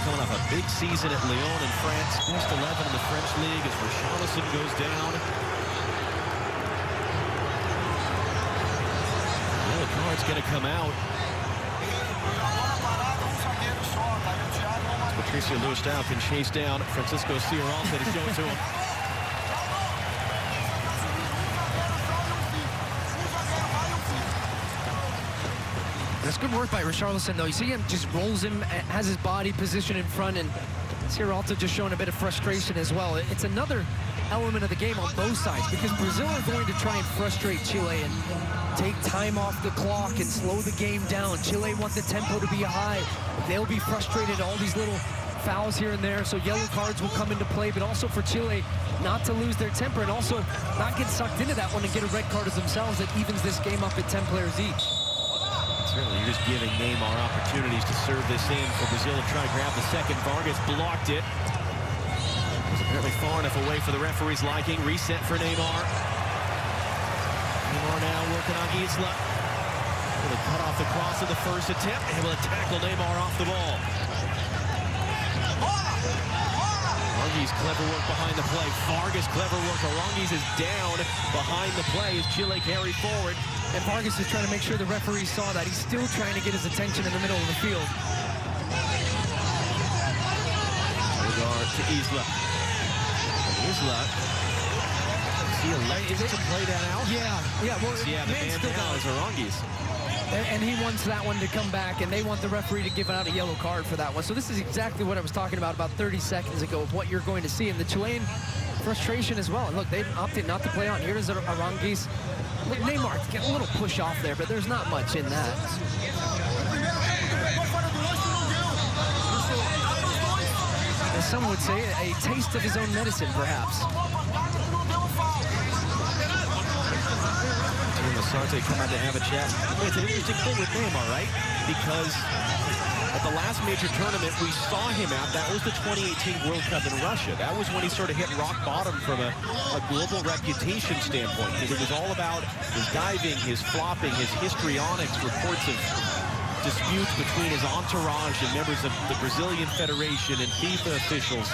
coming off a big season at Lyon in France. Best 11 in the French league as Richarlison goes down. Yellow card's going to come out. Patricio Luistao can chase down Francisco Ciaralta to show it to him. That's good work by Richarlison, though. You see him just rolls him, has his body positioned in front, and Ciaralta just showing a bit of frustration as well. It's another element of the game on both sides because Brazil are going to try and frustrate Chile and take time off the clock and slow the game down. Chile want the tempo to be high. They'll be frustrated, all these little fouls here and there, so yellow cards will come into play, but also for Chile not to lose their temper and also not get sucked into that one and get a red card as themselves. That evens this game up at 10 players each. Certainly, you're just giving Neymar opportunities to serve this in for Brazil to try to grab the second. Vargas blocked it. Was apparently far enough away for the referee's liking. Reset for Neymar. Neymar now working on Isla. Able to cut off the cross of the first attempt. Able to tackle Neymar off the ball. Arangis, clever work behind the play. Vargas, clever work. Arangis is down behind the play as Chile carry forward. And Vargas is trying to make sure the referee saw that. He's still trying to get his attention in the middle of the field. Regard to Isla. Isla. See a lane to play that out? Yeah. Well, yeah, the man now is Arangis. And he wants that one to come back, and they want the referee to give out a yellow card for that one. So this is exactly what I was talking about 30 seconds ago of what you're going to see. And the Chilean frustration as well. And look, they opted not to play on. Here is Arangis. Look, Neymar getting a little push off there, but there's not much in that. As some would say, a taste of his own medicine, perhaps. Lasarte come out to have a chat. It's an interesting thing with Neymar, right? Because at the last major tournament we saw him at, that was the 2018 World Cup in Russia. That was when he sort of hit rock bottom from a global reputation standpoint, because it was all about his diving, his flopping, his histrionics, reports of disputes between his entourage and members of the Brazilian Federation and FIFA officials.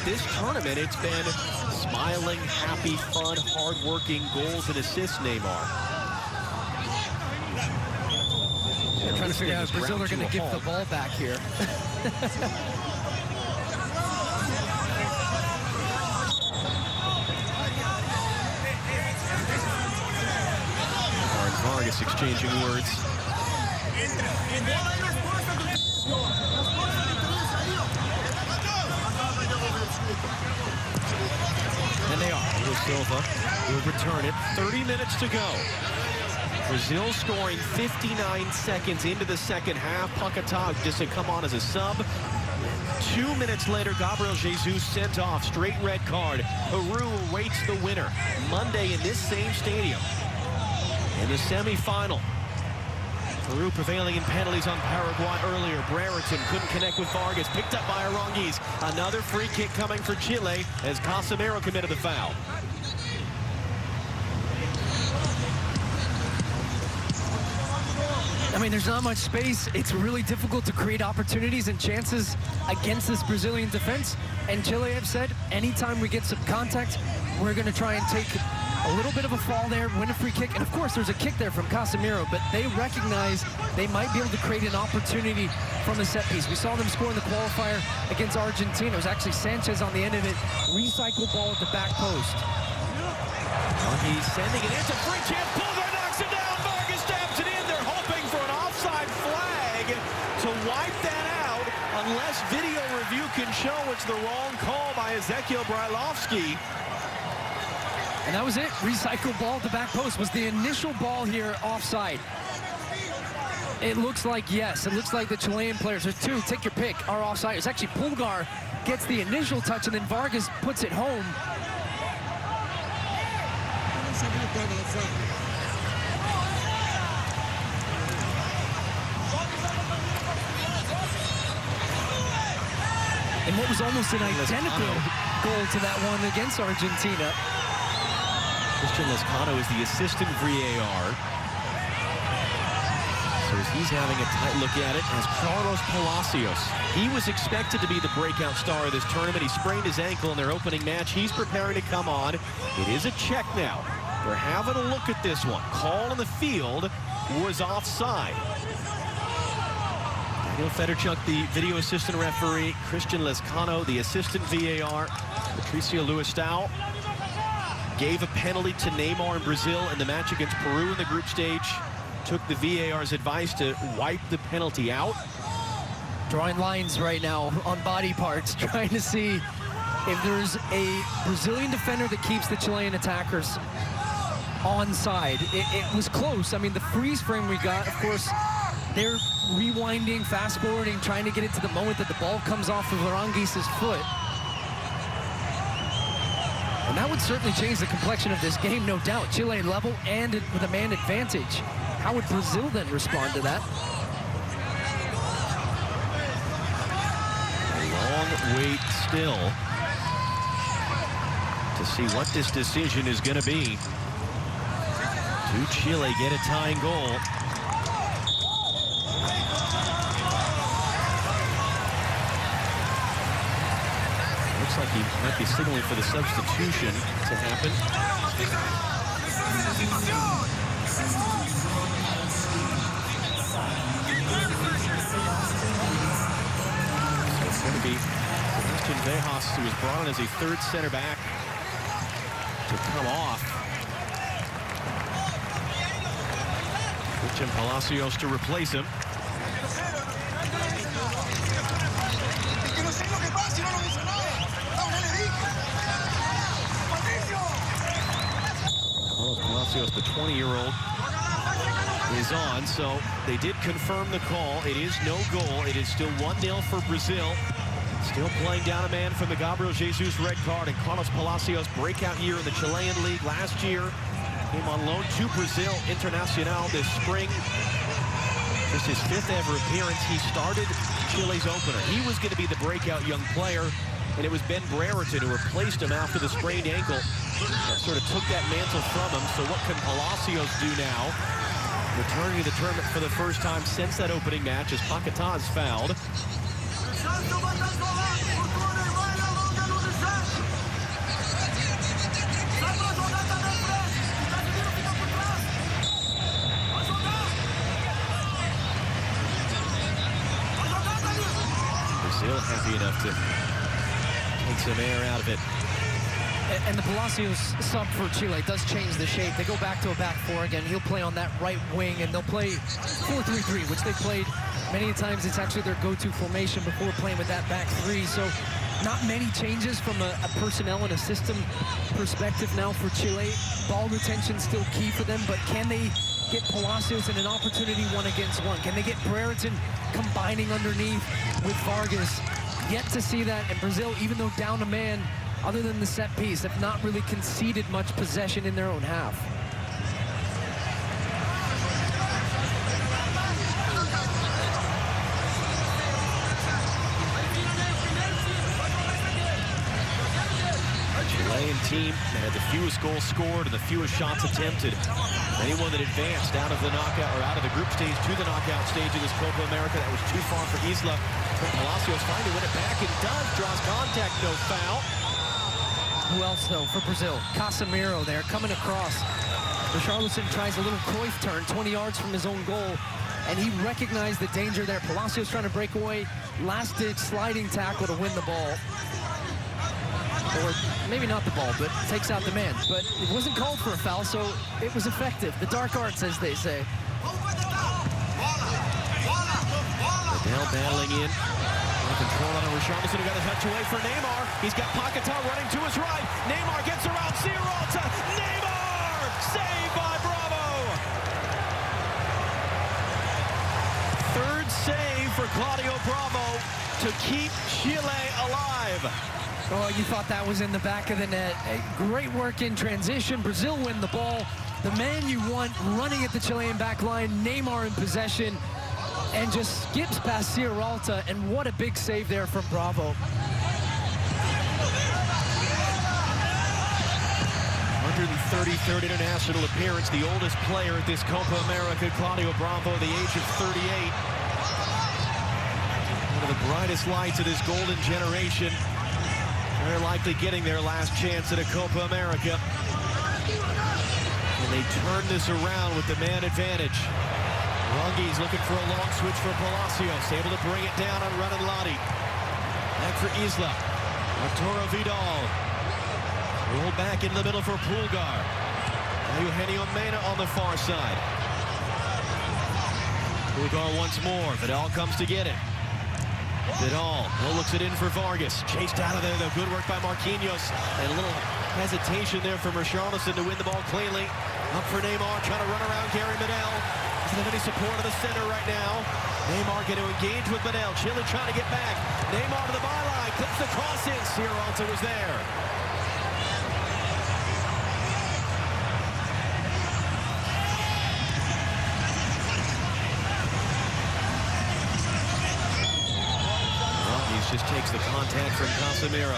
This tournament, it's been smiling, happy, fun, hard-working goals and assists, Neymar. They're trying to figure out if Brazil are going to give the ball back here. Vargas exchanging words. And they are. Luis Silva will return it. 30 minutes to go. Brazil scoring 59 seconds into the second half. Paquetá just to come on as a sub. 2 minutes later, Gabriel Jesus sent off. Straight red card. Peru awaits the winner Monday in this same stadium. In the semifinal. Peru prevailing in penalties on Paraguay earlier. Brereton couldn't connect with Vargas. Picked up by Arangis. Another free kick coming for Chile as Casemiro committed the foul. I mean, there's not much space. It's really difficult to create opportunities and chances against this Brazilian defense. And Chile have said, anytime we get some contact, we're going to try and take A little bit of a fall there, win a free kick, and of course there's a kick there from Casemiro, but they recognize they might be able to create an opportunity from a set piece. We saw them score in the qualifier against Argentina. It was actually Sanchez on the end of it. Recycle ball at the back post. He's sending it into free chance. Pulgar knocks it down. Vargas stabs it in. They're hoping for an offside flag to wipe that out, unless video review can show it's the wrong call by Ezekiel Brailovsky. And that was it. Recycle ball at the back post. Was the initial ball here offside? It looks like yes. It looks like the Chilean players, there's two, take your pick, are offside. It's actually Pulgar gets the initial touch and then Vargas puts it home. And what was almost an identical goal to that one against Argentina. Christian Lezcano is the assistant VAR. So as he's having a tight look at it, as Carlos Palacios. He was expected to be the breakout star of this tournament. He sprained his ankle in their opening match. He's preparing to come on. It is a check now. They're having a look at this one. Call on the field was offside. Daniel Federchuk, the video assistant referee. Christian Lezcano, the assistant VAR. Patricio Luistao gave a penalty to Neymar in Brazil in the match against Peru in the group stage. Took the VAR's advice to wipe the penalty out. Drawing lines right now on body parts, trying to see if there's a Brazilian defender that keeps the Chilean attackers onside. It was close. I mean, the freeze frame we got, of course, they're rewinding, fast forwarding, trying to get it to the moment that the ball comes off of Aranguiz's foot. And that would certainly change the complexion of this game, no doubt. Chile level and with a man advantage. How would Brazil then respond to that? A long wait still to see what this decision is going to be. Do Chile get a tying goal? Looks like he might be signaling for the substitution to happen. So it's going to be Sebastian Vejas, who was brought on as a third center back, to come off. Christian Palacios to replace him. Palacios, the 20-year-old, is on, so they did confirm the call. It is no goal. It is still 1-0 for Brazil. Still playing down a man from the Gabriel Jesus red card, and Carlos Palacios, breakout year in the Chilean league last year. Came on loan to Brazil Internacional this spring. Just his 5th ever appearance. He started Chile's opener. He was going to be the breakout young player, and it was Ben Brereton who replaced him after the sprained ankle. That sort of took that mantle from him. So what can Palacios do now? Returning to the tournament for the first time since that opening match as Paquetá is fouled. Brazil happy enough to take some air out of it. And the Palacios sub for Chile does change the shape. They go back to a back four again. He'll play on that right wing, and they'll play 4-3-3, which they played many times. It's actually their go-to formation before playing with that back three. So not many changes from a personnel and a system perspective now for Chile. Ball retention still key for them, but can they get Palacios in an opportunity 1-against-1? Can they get Brereton combining underneath with Vargas? Yet to see that, and Brazil, even though down a man, other than the set piece, have not really conceded much possession in their own half. Chilean team that had the fewest goals scored and the fewest shots attempted. Anyone that advanced out of the knockout or out of the group stage to the knockout stage of this Copa America, that was too far for Isla. Palacios trying to win it back and does, draws contact, no foul. Who else, though, for Brazil? Casemiro there, coming across. Richarlison tries a little Cruyff turn, 20 yards from his own goal, and he recognized the danger there. Palacios trying to break away. Last-ditch sliding tackle to win the ball. Or maybe not the ball, but takes out the man. But it wasn't called for a foul, so it was effective. The dark arts, as they say. Liddell battling in. Control on Richarlison, who got a touch away for Neymar. He's got Paquetá running to his right. Neymar gets around Sierralta. Neymar! Saved by Bravo! Third save for Claudio Bravo to keep Chile alive. Oh, you thought that was in the back of the net. Great work in transition. Brazil win the ball. The man you want running at the Chilean back line, Neymar in possession, and just skips past Sierralta, and what a big save there from Bravo. 133rd international appearance, the oldest player at this Copa America, Claudio Bravo, the age of 38. One of the brightest lights of this golden generation. They're likely getting their last chance at a Copa America. And they turn this around with the man advantage. Rangi's looking for a long switch for Palacios, able to bring it down on Ranelati. Back for Isla. Arturo Vidal. Roll back in the middle for Pulgar. Now Eugenio Mena on the far side. Pulgar once more. Vidal comes to get it. Vidal looks it in for Vargas. Chased out of there, though. Good work by Marquinhos. And a little hesitation there from Richarlison to win the ball cleanly. Up for Neymar, trying to run around Gary Medel. Doesn't have any support in the center right now. Neymar going to engage with Medel. Chile trying to get back. Neymar to the byline. Clips the cross in. Sierralta was there. Just takes the contact from Casemiro.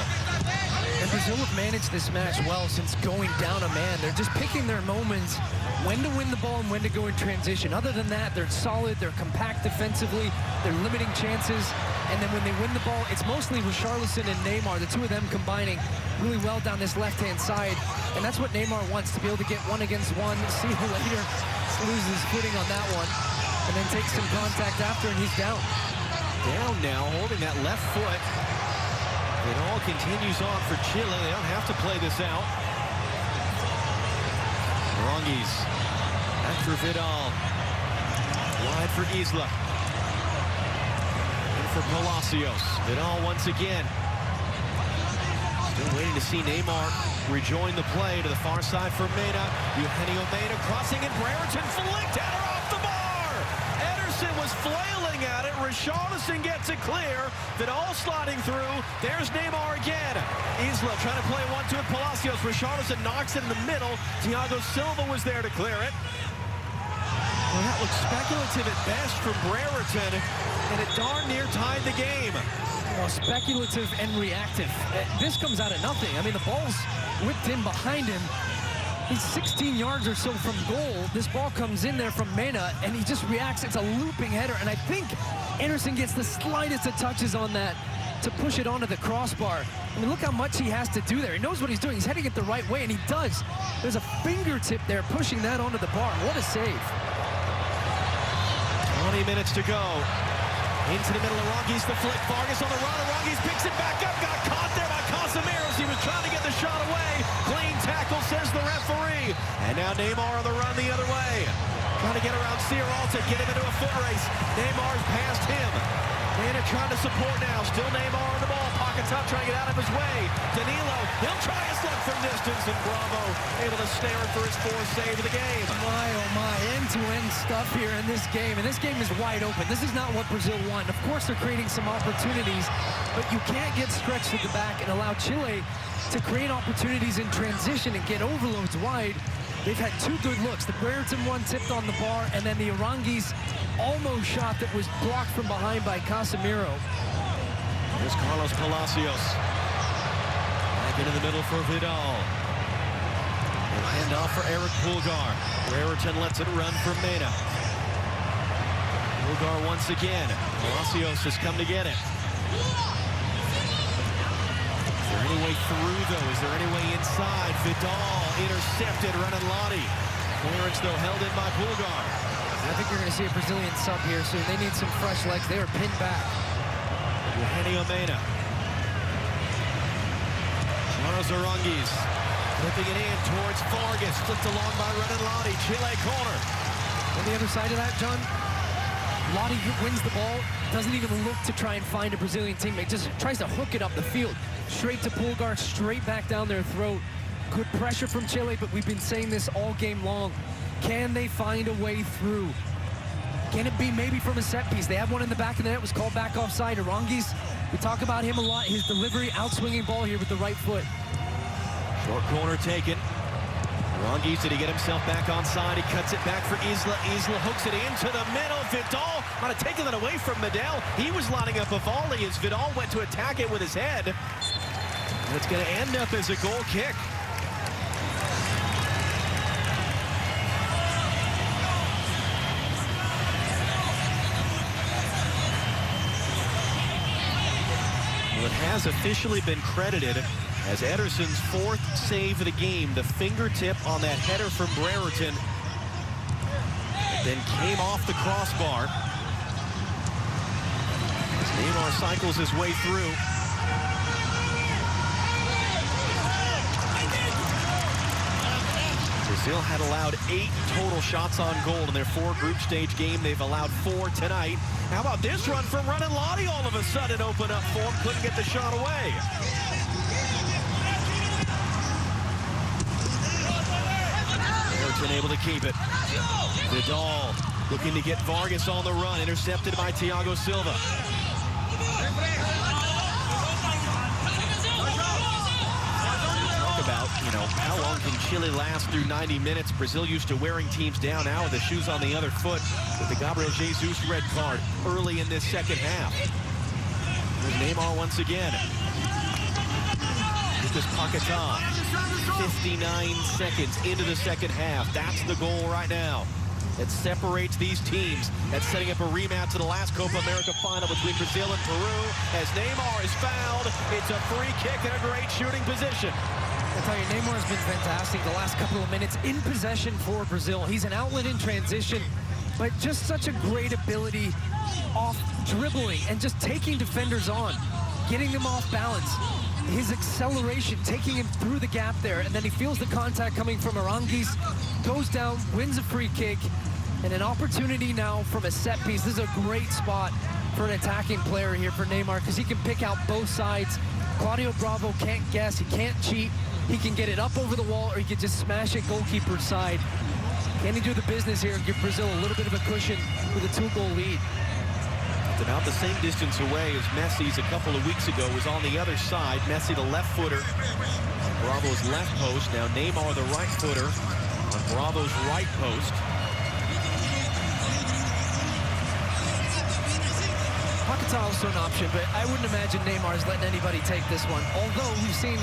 And Brazil have managed this match well since going down a man. They're just picking their moments, when to win the ball and when to go in transition. Other than that, they're solid, they're compact defensively, they're limiting chances. And then when they win the ball, it's mostly Richarlison and Neymar, the two of them combining really well down this left-hand side. And that's what Neymar wants, to be able to get one against one. See you later. Loses footing on that one. And then takes some contact after, and he's down. Down now, holding that left foot. It all continues on for Chile. They don't have to play this out. Rangi's back for Vidal. Wide for Isla. And for Palacios. Vidal once again. Still waiting to see Neymar rejoin the play to the far side for Mena. Eugenio Mena crossing in. Brereton flicked at her off the bar. Ederson was flailing at it. Richarlison gets it clear. Vidal sliding through. There's Neymar again. Isla trying to play 1-2 with Palacios. Richarlison knocks it in the middle. Thiago Silva was there to clear it. Well, that looks speculative at best from Brereton, and it darn near tied the game. Well, speculative and reactive. This comes out of nothing. I mean, the ball's whipped in behind him. He's 16 yards or so from goal. This ball comes in there from Mena, and he just reacts. It's a looping header, and I think Anderson gets the slightest of touches on that to push it onto the crossbar. I mean, look how much he has to do there. He knows what he's doing. He's heading it the right way, and he does. There's a fingertip there pushing that onto the bar. What a save. 20 minutes to go. Into the middle of Rangi's the flick. Vargas on the run. Rangi's picks it back up. Got caught there by Casemiro. He was trying to get the shot away. Clean tackle, says the referee. And now Neymar on the run the other way. Trying to get around Sierralta, get him into a foot race. Neymar's past him. Mena trying to support now. Still Neymar on the ball. Paquetá trying to get out of his way. Danilo, he'll try his luck from distance. And Bravo able to snare it for his fourth save of the game. My, oh my, end-to-end stuff here in this game. And this game is wide open. This is not what Brazil want. Of course, they're creating some opportunities, but you can't get stretched at the back and allow Chile to create opportunities in transition and get overloads wide. They've had two good looks. The Brereton one tipped on the bar, and then the Arangui's almost shot that was blocked from behind by Casemiro. Here's Carlos Palacios. Back into the middle for Vidal. And hand off for Eric Pulgar. Brereton lets it run for Mena. Pulgar once again. Palacios has come to get it. Any way through, though? Is there any way inside? Vidal intercepted. Ranalati. Clearance, though, held in by Pulgar. I think you're going to see a Brazilian sub here soon. They need some fresh legs. They are pinned back. Eugenio Mena. Charles Aranguiz flipping it in towards Vargas. Flipped along by Ranalati. Chile corner. On the other side of that, John, Lottie wins the ball, doesn't even look to try and find a Brazilian teammate, just tries to hook it up the field. Straight to Pulgar, straight back down their throat. Good pressure from Chile, but we've been saying this all game long. Can they find a way through? Can it be maybe from a set piece? They had one in the back of the net, was called back offside. Aranguiz, we talk about him a lot. His delivery, outswinging ball here with the right foot. Short corner taken. Aranguiz, did he get himself back onside? He cuts it back for Isla. Isla hooks it into the middle. Vidal might have taken that away from Medel. He was lining up a volley as Vidal went to attack it with his head. And it's going to end up as a goal kick. Well, it has officially been credited as Ederson's 4th save of the game. The fingertip on that header from Brereton. Then came off the crossbar. As Neymar cycles his way through. Brazil had allowed 8 total shots on goal in their 4 group stage game. They've allowed 4 tonight. How about this run from Ranalati all of a sudden open up for him? Couldn't get the shot away. Everton able to keep it. Vidal looking to get Vargas on the run. Intercepted by Thiago Silva. About, how long can Chile last through 90 minutes? Brazil used to wearing teams down now with the shoes on the other foot with the Gabriel Jesus red card early in this second half. There's Neymar once again. Lucas Paquetá, 59 seconds into the second half. That's the goal right now. That separates these teams. That's setting up a rematch to the last Copa America final between Brazil and Peru. As Neymar is fouled, it's a free kick and a great shooting position. I tell you, Neymar has been fantastic the last couple of minutes in possession for Brazil. He's an outlet in transition, but just such a great ability off dribbling and just taking defenders on, getting them off balance. His acceleration, taking him through the gap there, and then he feels the contact coming from Aranguiz, goes down, wins a free kick, and an opportunity now from a set piece. This is a great spot for an attacking player here for Neymar because he can pick out both sides. Claudio Bravo can't guess, he can't cheat. He can get it up over the wall, or he can just smash it goalkeeper's side. Can he do the business here and give Brazil a little bit of a cushion with a 2-goal lead? It's about the same distance away as Messi's a couple of weeks ago. Was on the other side. Messi, the left footer. Bravo's left post. Now Neymar, the right footer, on Bravo's right post. Paquetá also an option, but I wouldn't imagine Neymar's letting anybody take this one. Although we've seen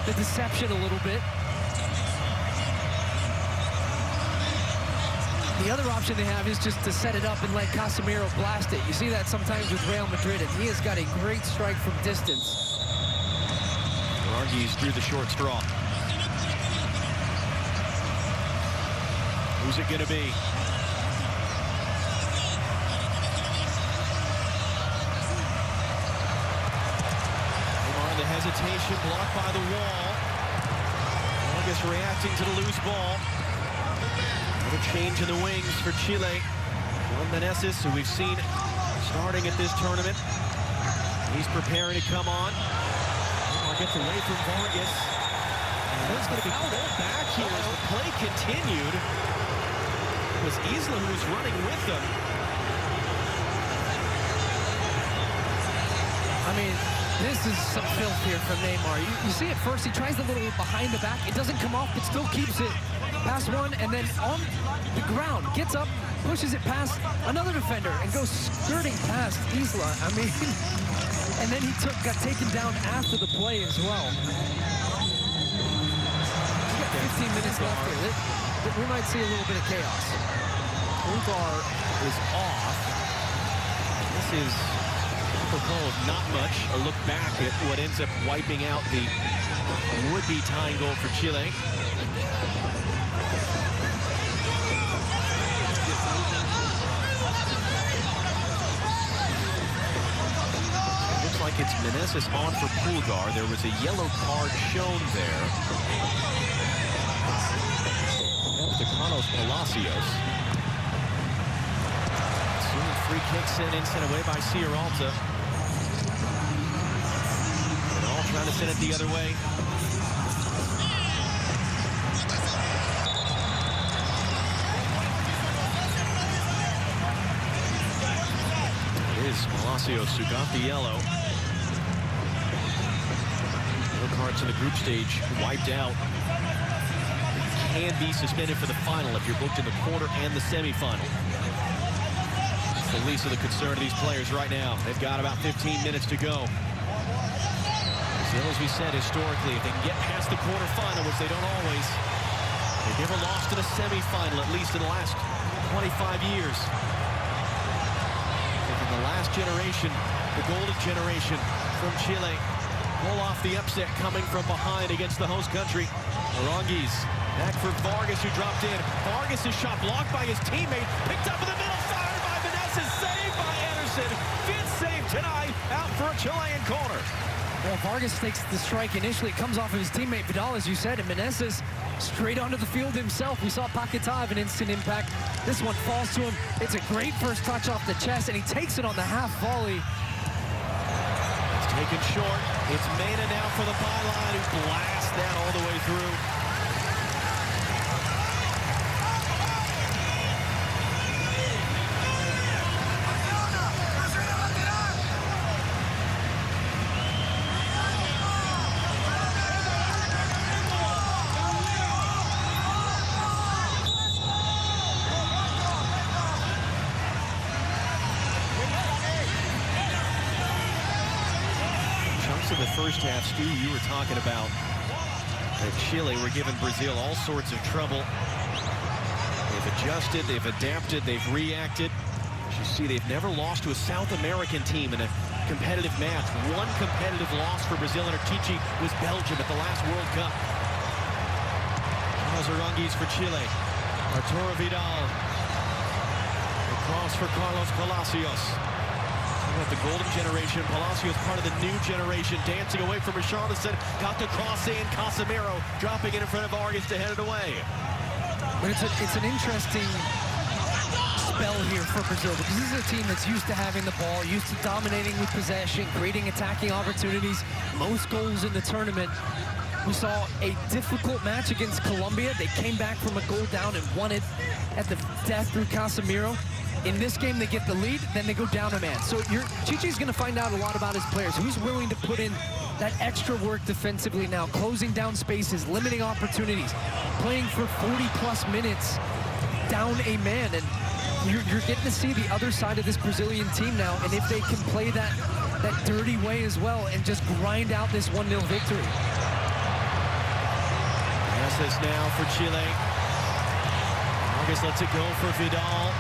the deception a little bit. The other option they have is just to set it up and let Casemiro blast it. You see that sometimes with Real Madrid, and he has got a great strike from distance. Aranguiz through the short straw. Who's it going to be? The hesitation blocked by the wall. Vargas reacting to the loose ball. Another change in the wings for Chile. Juan Meneses, who we've seen starting at this tournament. He's preparing to come on. Gets away from Vargas. And there's going to be pulled back here as the play continued. It was Isla who was running with them. I mean, this is some filth here from Neymar. You see it first, he tries a little behind the back. It doesn't come off, but still keeps it past one, and then on the ground, gets up, pushes it past another defender, and goes skirting past Isla. I mean, and then he got taken down after the play as well. He's got 15 minutes left here. We might see a little bit of chaos. Pulgar is off. This is proposed not much. A look back at what ends up wiping out the would-be tying goal for Chile. Looks like it's Meneses on for Pulgar. There was a yellow card shown there. That's to Carlos Palacios. Free kick sent in, sent away by Sierralta. And all trying to send it the other way. It is Palacios who got the yellow. Yellow cards in the group stage wiped out. Can be suspended for the final if you're booked in the quarter and the semifinal. The least of the concern of these players right now. They've got about 15 minutes to go. Brazil, as we said, historically, if they can get past the quarterfinal, which they don't always, they've never lost in a semifinal, at least in the last 25 years. In the last generation, the golden generation from Chile, pull off the upset coming from behind against the host country. Aranguiz back for Vargas, who dropped in. Vargas' shot blocked by his teammate, picked up in the middle, fired by Meneses, saved by Anderson. Fifth save tonight, out for a Chilean corner. Well, Vargas takes the strike initially, comes off of his teammate Vidal, as you said, and Meneses straight onto the field himself. We saw Paquetá have an instant impact. This one falls to him. It's a great first touch off the chest, and he takes it on the half volley. It's taken short. It's Mena now for the byline, who blasts that all the way through. In the first half, Stu, you were talking about that Chile were giving Brazil all sorts of trouble. They've adjusted, they've adapted, they've reacted. As you see, they've never lost to a South American team in a competitive match. One competitive loss for Brazil and Artici was Belgium at the last World Cup. Charles Aranguiz for Chile. Arturo Vidal. Across for Carlos Palacios. The golden generation, Palacios part of the new generation, dancing away from Richarlison, got the cross in, Casemiro dropping it in front of Vargas to head it away. But it's an interesting spell here for Brazil, because this is a team that's used to having the ball, used to dominating with possession, creating attacking opportunities, most goals in the tournament. We saw a difficult match against Colombia. They came back from a goal down and won it at the death through Casemiro. In this game, they get the lead, then they go down a man. So Chichi's going to find out a lot about his players. Who's willing to put in that extra work defensively now, closing down spaces, limiting opportunities, playing for 40-plus minutes down a man. And you're getting to see the other side of this Brazilian team now, and if they can play that dirty way as well and just grind out this 1-0 victory. That's this now for Chile. Vargas lets it go for Vidal.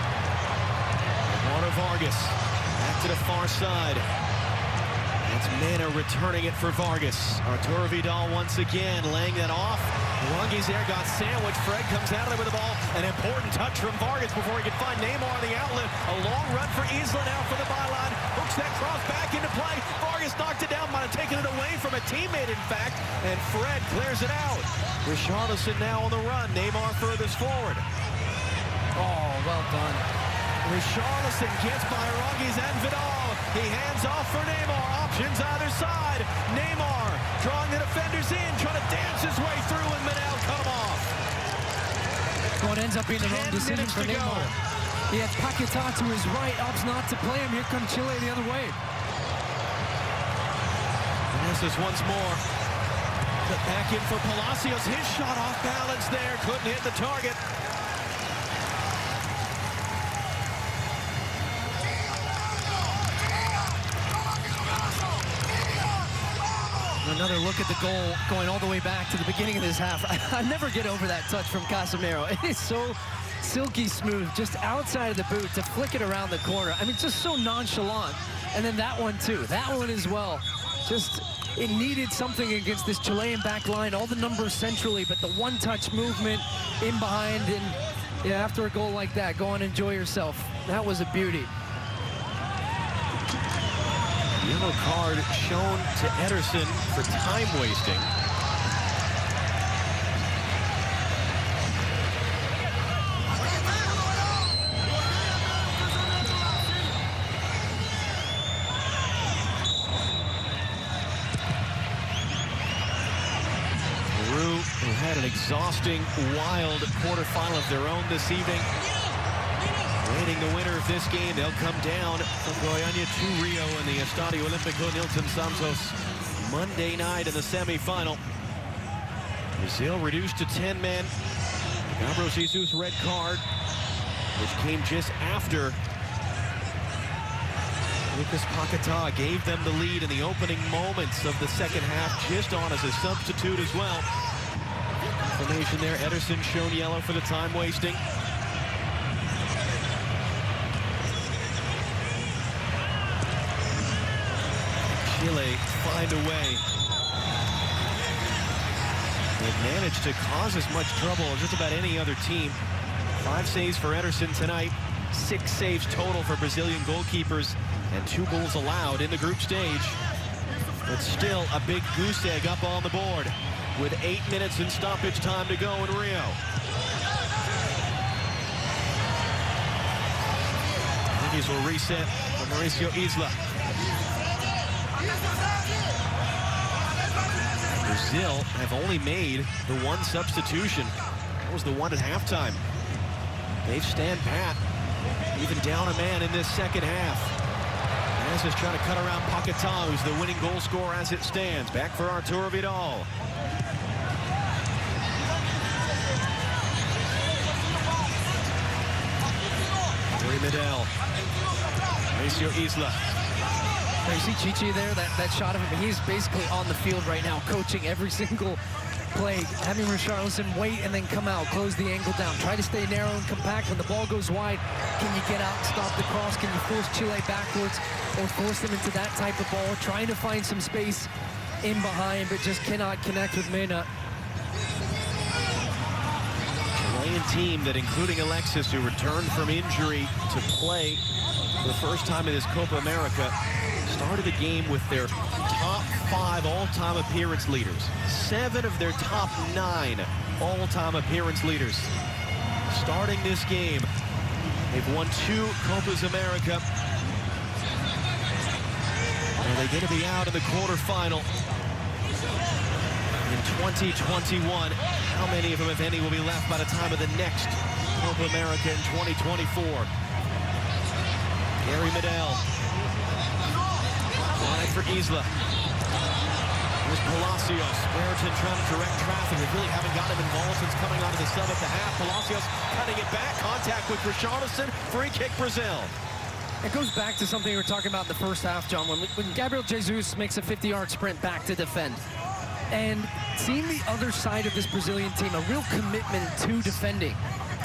Vargas back to the far side. It's Mena returning it for Vargas. Arturo Vidal once again laying that off. Aranguiz there got sandwiched. Fred comes out of there with the ball. An important touch from Vargas before he can find Neymar on the outlet. A long run for Isla now for the byline. Hooks that cross back into play. Vargas knocked it down, might have taken it away from a teammate, in fact. And Fred clears it out. Richarlison now on the run. Neymar furthest forward. Oh, well done. Richarlison gets by Aranguiz and Vidal. He hands off for Neymar. Options either side. Neymar drawing the defenders in, trying to dance his way through, and Manel cut him off. Well, it ends up being the wrong decision for Neymar. He had Paquetá to his right, opts not to play him. Here comes Chile the other way. Meneses once more. Put back in for Palacios. His shot off balance there. Couldn't hit the target. Another look at the goal going all the way back to the beginning of this half. I never get over that touch from Casemiro. It is so silky smooth, just outside of the boot to flick it around the corner. I mean, just so nonchalant. And then that one too, that one as well. Just, it needed something against this Chilean back line, all the numbers centrally, but the one-touch movement in behind, and yeah, after a goal like that, go on, enjoy yourself. That was a beauty. Yellow card shown to Ederson for time wasting. Peru, who had an exhausting, wild quarterfinal of their own this evening. Waiting the winner of this game, they'll come down from Goiânia to Rio in the Estadio Olímpico Nilton Santos Monday night in the semifinal. Brazil reduced to 10 men. Gabriel Jesus red card, which came just after Lucas Paquetá gave them the lead in the opening moments of the second half, just on as a substitute as well. Information there, Ederson shown yellow for the time wasting. Chile find a way. They've managed to cause as much trouble as just about any other team. 5 saves for Ederson tonight, 6 saves total for Brazilian goalkeepers, and 2 goals allowed in the group stage. But still a big goose egg up on the board with 8 minutes in stoppage time to go in Rio. Yankees will reset for Mauricio Isla. Brazil have only made the 1 substitution. That was the one at halftime. They stand pat, even down a man in this second half. As is trying to cut around Paquetá, who's the winning goal scorer as it stands. Back for Arturo Vidal. Yuri Medel. Mauricio Isla. You see Chichi there, that shot of him. He's basically on the field right now, coaching every single play, having Richarlison wait and then come out, close the angle down, try to stay narrow and compact. When the ball goes wide, can you get out, stop the cross? Can you force Chile backwards or force them into that type of ball? Trying to find some space in behind, but just cannot connect with Mena. Chilean team that, including Alexis, who returned from injury to play for the first time in this Copa America, started the game with their top 5 all-time appearance leaders. 7 of their top 9 all-time appearance leaders. Starting this game, they've won 2 Copas America. And they're going to be out in the quarterfinal in 2021. How many of them, if any, will be left by the time of the next Copa America in 2024? Gary Medel. Line for Isla. Here's Palacios. Brereton trying to direct traffic. They really haven't got him involved since coming onto the sub at the half. Palacios cutting it back. Contact with Richarlison. Free kick, Brazil. It goes back to something we were talking about in the first half, John, when Gabriel Jesus makes a 50-yard sprint back to defend. And seeing the other side of this Brazilian team, a real commitment to defending.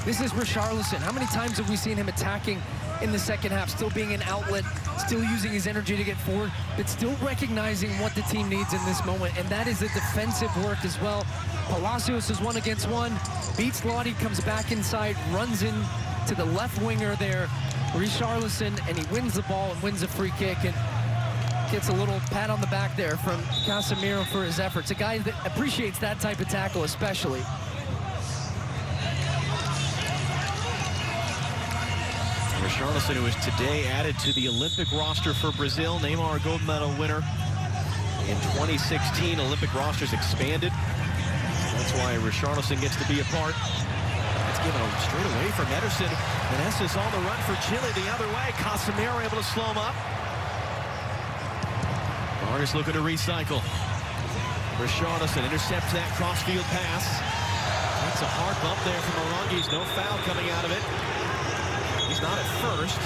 This is Richarlison. How many times have we seen him attacking in the second half, still being an outlet, still using his energy to get forward, but still recognizing what the team needs in this moment, and that is the defensive work as well. Palacios is 1-against-1, beats Lodi, comes back inside, runs in to the left winger there, Richarlison, and he wins the ball and wins a free kick, and gets a little pat on the back there from Casemiro for his efforts. A guy that appreciates that type of tackle especially. Richarlison, who is today added to the Olympic roster for Brazil. Neymar, gold medal winner in 2016. Olympic rosters expanded. That's why Richarlison gets to be a part. That's given straight away from Ederson. Meneses on the run for Chile the other way. Casemiro able to slow him up. Vargas looking to recycle. Richarlison intercepts that crossfield pass. That's a hard bump there from Aranguiz. No foul coming out of it. He's not at first.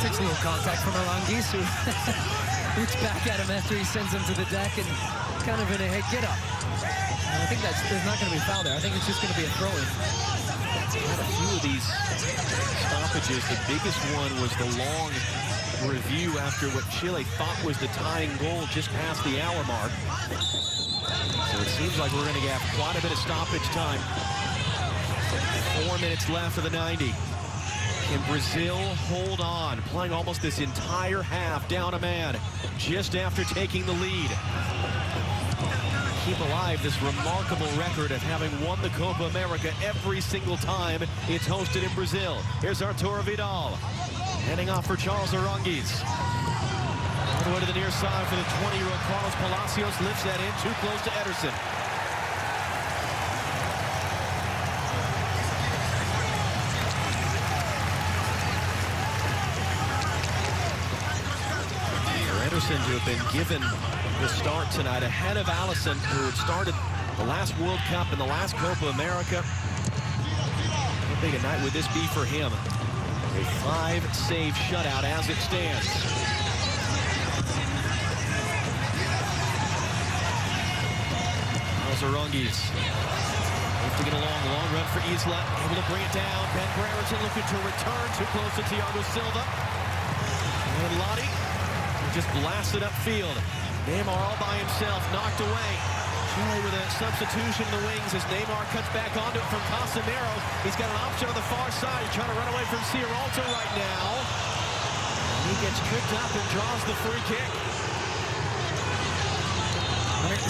takes a little contact from Aranguis, who looks back at him after he sends him to the deck and kind of in a, hey, get up. And I think there's not going to be a foul there. I think it's just going to be a throw-in. Had a few of these stoppages. The biggest one was the long review after what Chile thought was the tying goal just past the hour mark. So it seems like we're going to have quite a bit of stoppage time. 4 minutes left of the 90. Can Brazil hold on? Playing almost this entire half down a man just after taking the lead. Keep alive this remarkable record of having won the Copa America every single time it's hosted in Brazil. Here's Arturo Vidal. Heading off for Charles Aranguis. All the way to the near side for the 20-year-old Carlos Palacios. Lifts that in, too close to Ederson. Ederson, to have been given the start tonight ahead of Alisson, who had started the last World Cup and the last Copa America. How big a night would this be for him? A 5-save shutout as it stands. Charles Aranguis lifting it along, long run for Isla, able to bring it down. Ben Brereton looking to return, too close to Thiago Silva. And Lottie just blasted upfield. Neymar all by himself, knocked away. Chile with a substitution in the wings as Neymar cuts back onto it from Casemiro. He's got an option on the far side. He's trying to run away from Sierralta right now. He gets tripped up and draws the free kick.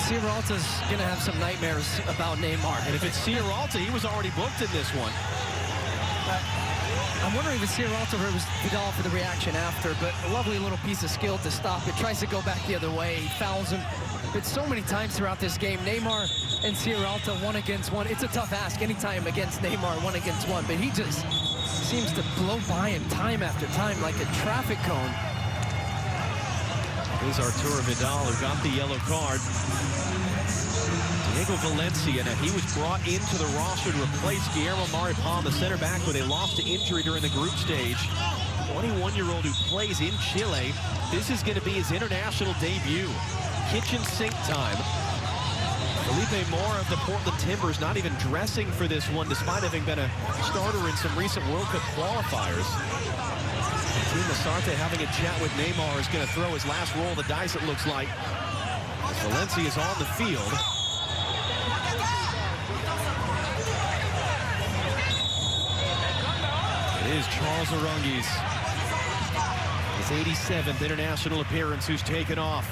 Sierralta's going to have some nightmares about Neymar. And if it's Sierralta, he was already booked in this one. I'm wondering if it's Sierralta or it was Vidal for the reaction after, but a lovely little piece of skill to stop it. Tries to go back the other way, he fouls him. But so many times throughout this game, Neymar and Sierralta 1-against-1. It's a tough ask anytime against Neymar 1-against-1, but he just seems to blow by him time after time like a traffic cone. Here's Arturo Vidal, who got the yellow card. Diego Valencia, now he was brought into the roster to replace Guillermo Maripán, the center back, when they lost to injury during the group stage. 21-year-old who plays in Chile. This is going to be his international debut. Kitchen sink time. Felipe Mora of the Portland Timbers not even dressing for this one, despite having been a starter in some recent World Cup qualifiers. Team Lasarte having a chat with Neymar is going to throw his last roll of the dice, it looks like. As Valencia is on the field. It is Charles Aranguis. His 87th international appearance, who's taken off.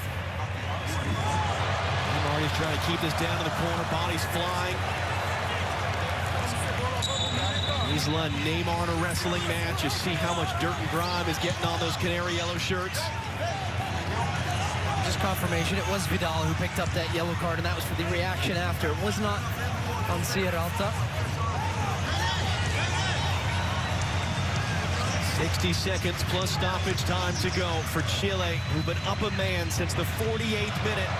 Neymar is trying to keep this down to the corner. Bodies flying. Isla and Neymar in a wrestling match. You see how much dirt and grime is getting on those canary yellow shirts. Just confirmation, it was Vidal who picked up that yellow card, and that was for the reaction after. It was not on Sierralta. 60 seconds plus stoppage time to go for Chile, who've been up a man since the 48th minute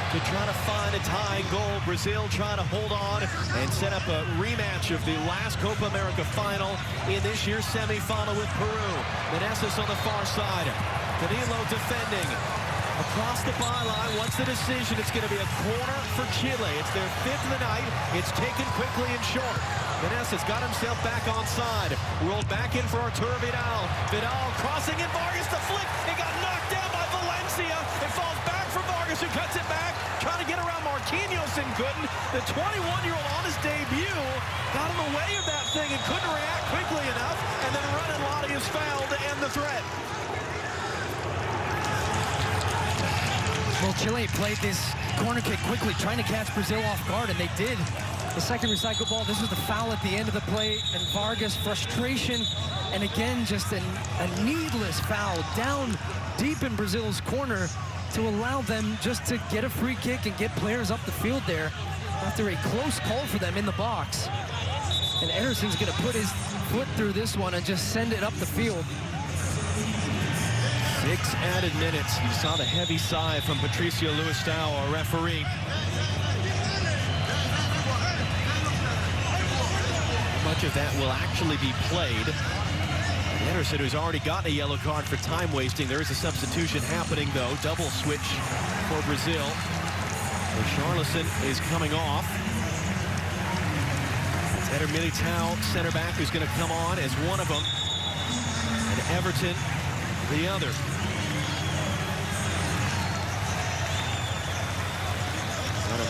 to try to find a tying goal. Brazil trying to hold on and set up a rematch of the last Copa America final in this year's semifinal with Peru. Meneses on the far side. Danilo defending. Across the byline, what's the decision? It's going to be a corner for Chile. It's their 5th of the night. It's taken quickly and short. Meneses got himself back onside. Rolled back in for Arturo Vidal. Vidal crossing in, Vargas the flick. It got knocked down by Valencia. It falls back for Vargas, who cuts it back. Trying to get around Marquinhos and couldn't. The 21-year-old on his debut got in the way of that thing and couldn't react quickly enough. And then Renan Lottie is fouled to end the threat. Well, Chile played this corner kick quickly, trying to catch Brazil off guard, and they did. The second recycle ball, this was the foul at the end of the play, and Vargas, frustration, and again, just a needless foul down deep in Brazil's corner to allow them just to get a free kick and get players up the field there after a close call for them in the box. And Ederson's gonna put his foot through this one and just send it up the field. 6 added minutes. You saw the heavy sigh from Patricio Luistao, our referee. Much of that will actually be played. Anderson, who's already gotten a yellow card for time wasting. There is a substitution happening, though. Double switch for Brazil. Richarlison is coming off. It's Eder Militao, center back, who's going to come on as one of them. And Everton, the other.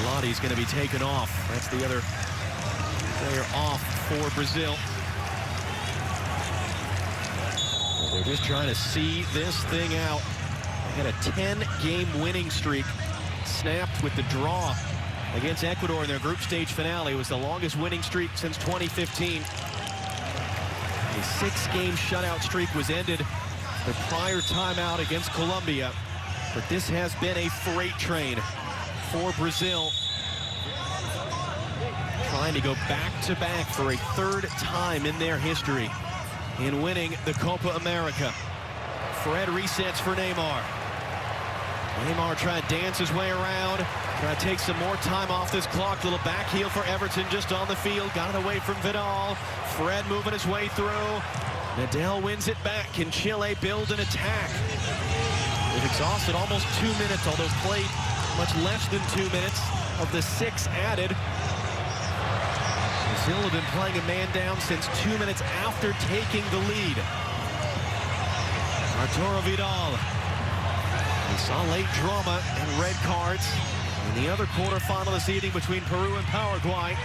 Lotti's going to be taken off. That's the other player off for Brazil. They're just trying to see this thing out. They had a 10-game winning streak snapped with the draw against Ecuador in their group stage finale. It was the longest winning streak since 2015. A 6-game shutout streak was ended the prior timeout against Colombia. But this has been a freight train for Brazil, trying to go back-to-back for a third time in their history in winning the Copa America. Fred resets for Neymar. Neymar trying to dance his way around, trying to take some more time off this clock. Little back heel for Everton just on the field. Got it away from Vidal. Fred moving his way through. Nadal wins it back. Can Chile build an attack? They've exhausted almost 2 minutes, although played much less than 2 minutes of the 6 added. Brazil have been playing a man down since 2 minutes after taking the lead. Arturo Vidal. We saw late drama and red cards in the other quarterfinal this evening between Peru and Paraguay,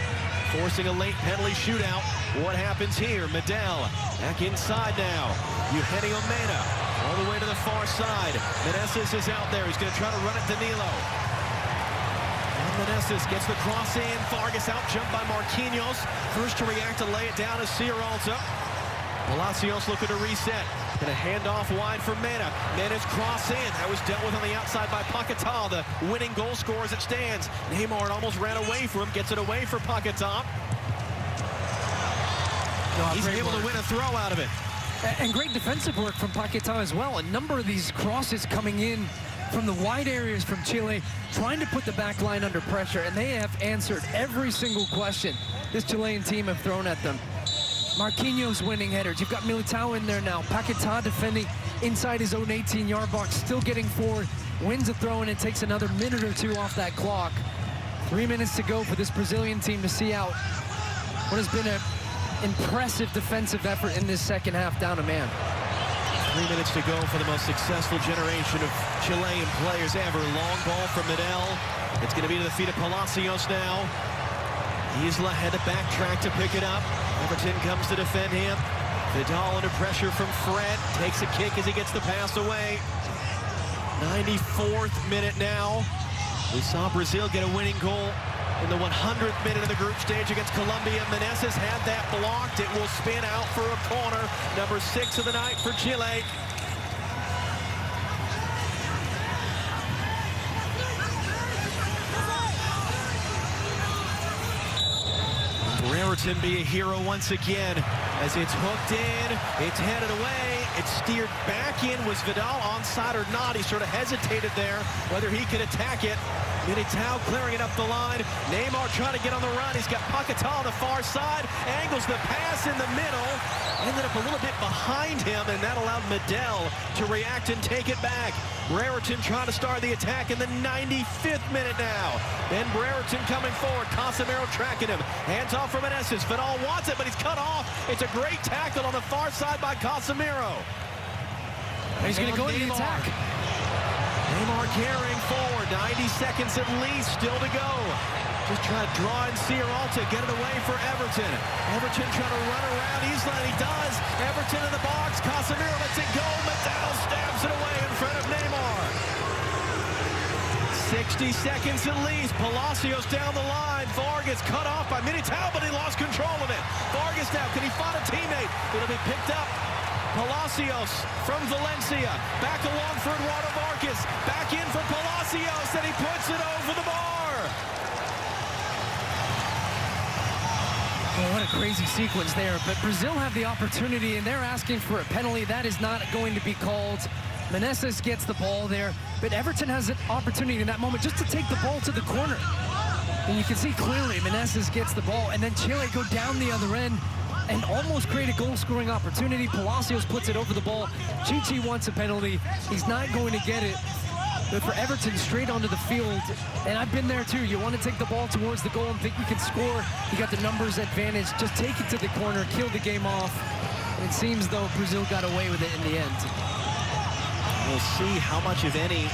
forcing a late penalty shootout. What happens here? Medel back inside now. Eugenio Mena all the way to the far side. Meneses is out there. He's going to try to run at Danilo. Meneses gets the cross in. Vargas out jumped by Marquinhos. First to react to lay it down is Sierralta. Palacios looking to reset. Going to hand off wide for Mena. Mena's cross in. That was dealt with on the outside by Paquetá, the winning goal scorer as it stands. Neymar almost ran away from him. Gets it away for Paquetá. He's able to win a throw out of it. And great defensive work from Paquetá as well. A number of these crosses coming in from the wide areas from Chile, trying to put the back line under pressure, and they have answered every single question this Chilean team have thrown at them. Marquinhos winning headers. You've got Militao in there now. Paquetá defending inside his own 18-yard box, still getting forward, wins a throw, and it takes another minute or two off that clock. 3 minutes to go for this Brazilian team to see out what has been an impressive defensive effort in this second half, down a man. 3 minutes to go for the most successful generation of Chilean players ever. Long ball from Medel. It's going to be to the feet of Palacios now. Isla had to backtrack to pick it up. Everton comes to defend him. Vidal under pressure from Fred. Takes a kick as he gets the pass away. 94th minute now. We saw Brazil get a winning goal in the 100th minute of the group stage against Colombia. Meneses had that blocked. It will spin out for a corner. Number 6 of the night for Chile. Brereton be a hero once again as it's hooked in, it's headed away, it's steered back in. Was Vidal onside or not? He sort of hesitated there whether he could attack it. Militao clearing it up the line. Neymar trying to get on the run. He's got Paquetá on the far side, angles the pass in the middle, ended up a little bit behind him, and that allowed Medel to react and take it back. Brereton trying to start the attack in the 95th minute now. Then Brereton coming forward. Casemiro tracking him. Hands off for Meneses. Vidal wants it, but he's cut off. It's a great tackle on the far side by Casemiro. He's going to go in the attack. Neymar carrying forward. 90 seconds at least still to go. Just trying to draw in Sierralta, get it away for Everton. Everton trying to run around Isla, and he does. Everton in the box. Casemiro lets it go. Medel stabs it away in front of Neymar. 60 seconds at least. Palacios down the line. Vargas cut off by Militao, but he lost control of it. Vargas now, can he find a teammate? It'll be picked up. Palacios from Valencia. Back along for Eduardo Vargas. Back in for Palacios, and he puts it over the bar. Oh, what a crazy sequence there. But Brazil have the opportunity, and they're asking for a penalty. That is not going to be called. Meneses gets the ball there, but Everton has an opportunity in that moment just to take the ball to the corner. And you can see clearly Meneses gets the ball, and then Chile go down the other end. and almost create a goal-scoring opportunity. Palacios puts it over the ball. Chichi wants a penalty. He's not going to get it. But for Everton, straight onto the field, and I've been there too. You want to take the ball towards the goal and think you can score. You got the numbers advantage. Just take it to the corner, kill the game off. And it seems though Brazil got away with it in the end. We'll see how much, if any,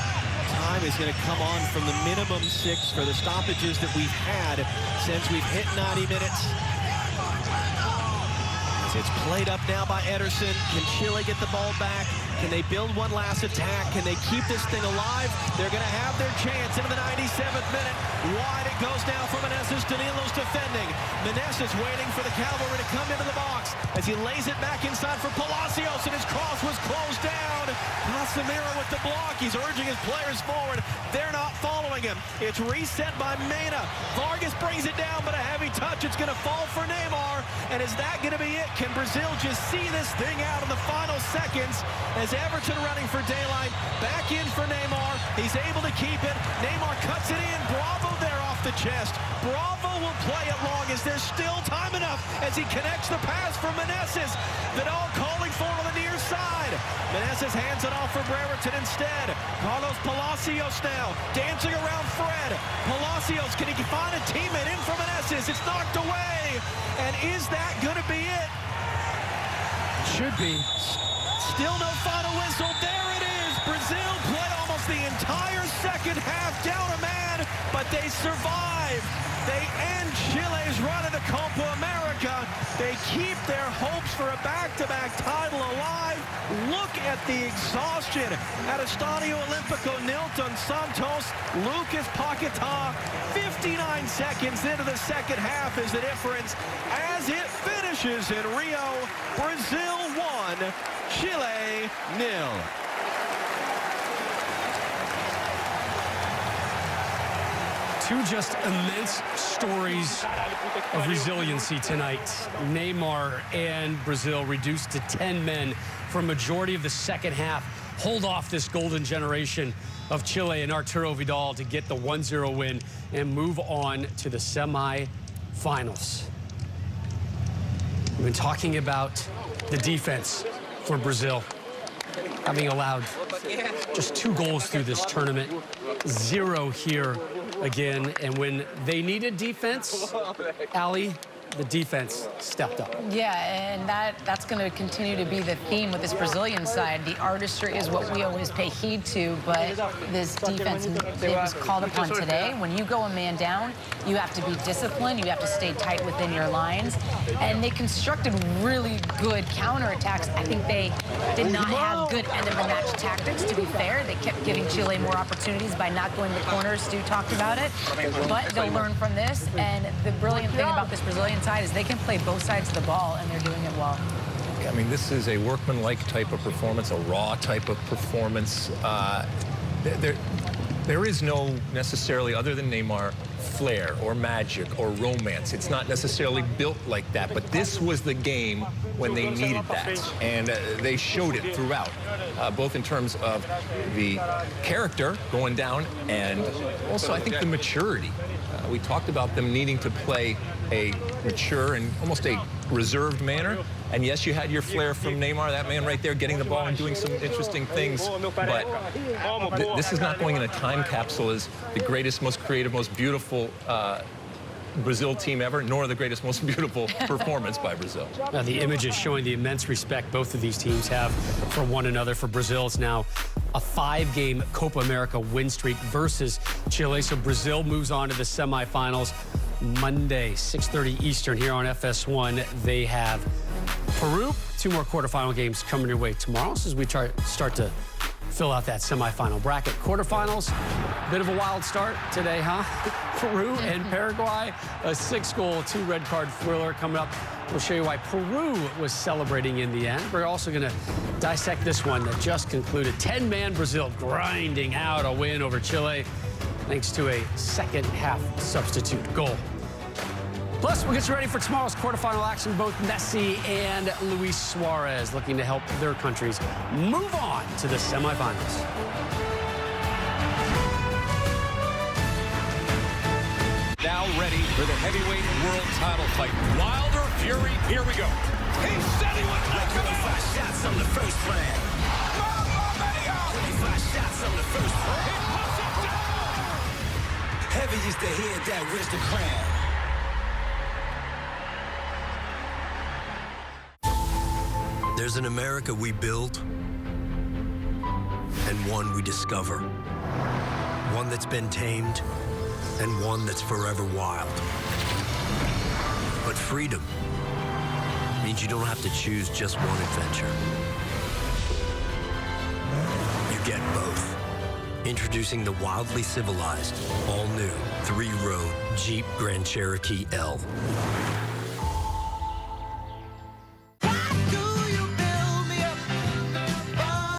time is going to come on from the minimum 6 for the stoppages that we've had since we've hit 90 minutes. It's played up now by Ederson. Can Chile get the ball back? Can they build one last attack? Can they keep this thing alive? They're going to have their chance into the 97th minute. Wide it goes now for Meneses. Danilo's defending. Meneses waiting for the cavalry to come into the box as he lays it back inside for Palacios, and his cross was closed down. Casemiro with the block. He's urging his players forward. They're not following him. It's reset by Mena. Vargas brings it down, but a heavy touch. It's going to fall for Neymar. And is that going to be it? Can Brazil just see this thing out in the final seconds as Everton running for daylight? Back in for Neymar. He's able to keep it. Neymar cuts it in. Bravo there off the chest. Bravo will play it long. Is there still time enough as he connects the pass for Meneses? Vidal calling for on the near side. Meneses hands it off for Brereton instead. Carlos Palacios now dancing around Fred. Palacios, can he find a teammate in for Meneses? It's knocked away. And is that going to be it? Should be. Still no final whistle. There it is. Brazil play almost the entire second half down a man, but they survive. They end Chile's run in the Copa America. They keep their hopes for a back-to-back title alive. Look at the exhaustion at Estadio Olímpico Nilton Santos. Lucas Paquetá, 59 seconds into the second half is the difference. As it finishes in Rio, Brazil 1, Chile 0. Two just immense stories of resiliency tonight. Neymar and Brazil reduced to 10 men for a majority of the second half. Hold off this golden generation of Chile and Arturo Vidal to get the 1-0 win and move on to the semi-finals. We've been talking about the defense for Brazil, having allowed just 2 goals through this tournament, 0 here again. And when they needed defense, Ali, the defense stepped up. Yeah, and that's going to continue to be the theme with this Brazilian side. The artistry is what we always pay heed to, but this defense that was called upon today, when you go a man down, you have to be disciplined, you have to stay tight within your lines, and they constructed really good counterattacks. I think they did not have good end-of-the-match tactics, to be fair. They kept giving Chile more opportunities by not going to the corners. Stu talked about it, but they'll learn from this, and the brilliant thing about this Brazilian side is they can play both sides of the ball, and they're doing it well. I mean, this is a workmanlike type of performance, a raw type of performance. There is no necessarily, other than Neymar, flair or magic or romance. It's not necessarily built like that, but this was the game when they needed that, and they showed it throughout, both in terms of the character going down and also, I think, the maturity. We talked about them needing to play a mature and almost a reserved manner. And yes, you had your flair from Neymar, that man right there getting the ball and doing some interesting things. But this is not going in a time capsule as the greatest, most creative, most beautiful Brazil team ever, nor the greatest, most beautiful performance by Brazil. Now, the images showing the immense respect both of these teams have for one another. For Brazil, it's now a 5-game Copa America win streak versus Chile. So Brazil moves on to the semifinals Monday, 6:30 Eastern here on FS1. They have Peru, 2 more quarterfinal games coming your way tomorrow as we start to fill out that semifinal bracket. Quarterfinals, bit of a wild start today, huh? Peru and Paraguay, a 6-goal, 2-red card thriller coming up. We'll show you why Peru was celebrating in the end. We're also going to dissect this one that just concluded. 10-man Brazil grinding out a win over Chile thanks to a second-half substitute goal. Plus, we'll get you ready for tomorrow's quarterfinal action. Both Messi and Luis Suarez looking to help their countries move on to the semifinals. now ready for the heavyweight world title fight. Wilder, Fury, here we go. He said he would knock him out. 25 shots on the first round. 25 shots on the first round. He puts it down. Heavy is the head that wears the crown. There's an America we build and one we discover. One that's been tamed and one that's forever wild. But freedom means you don't have to choose just one adventure. You get both. Introducing the wildly civilized, all-new, 3-row Jeep Grand Cherokee L.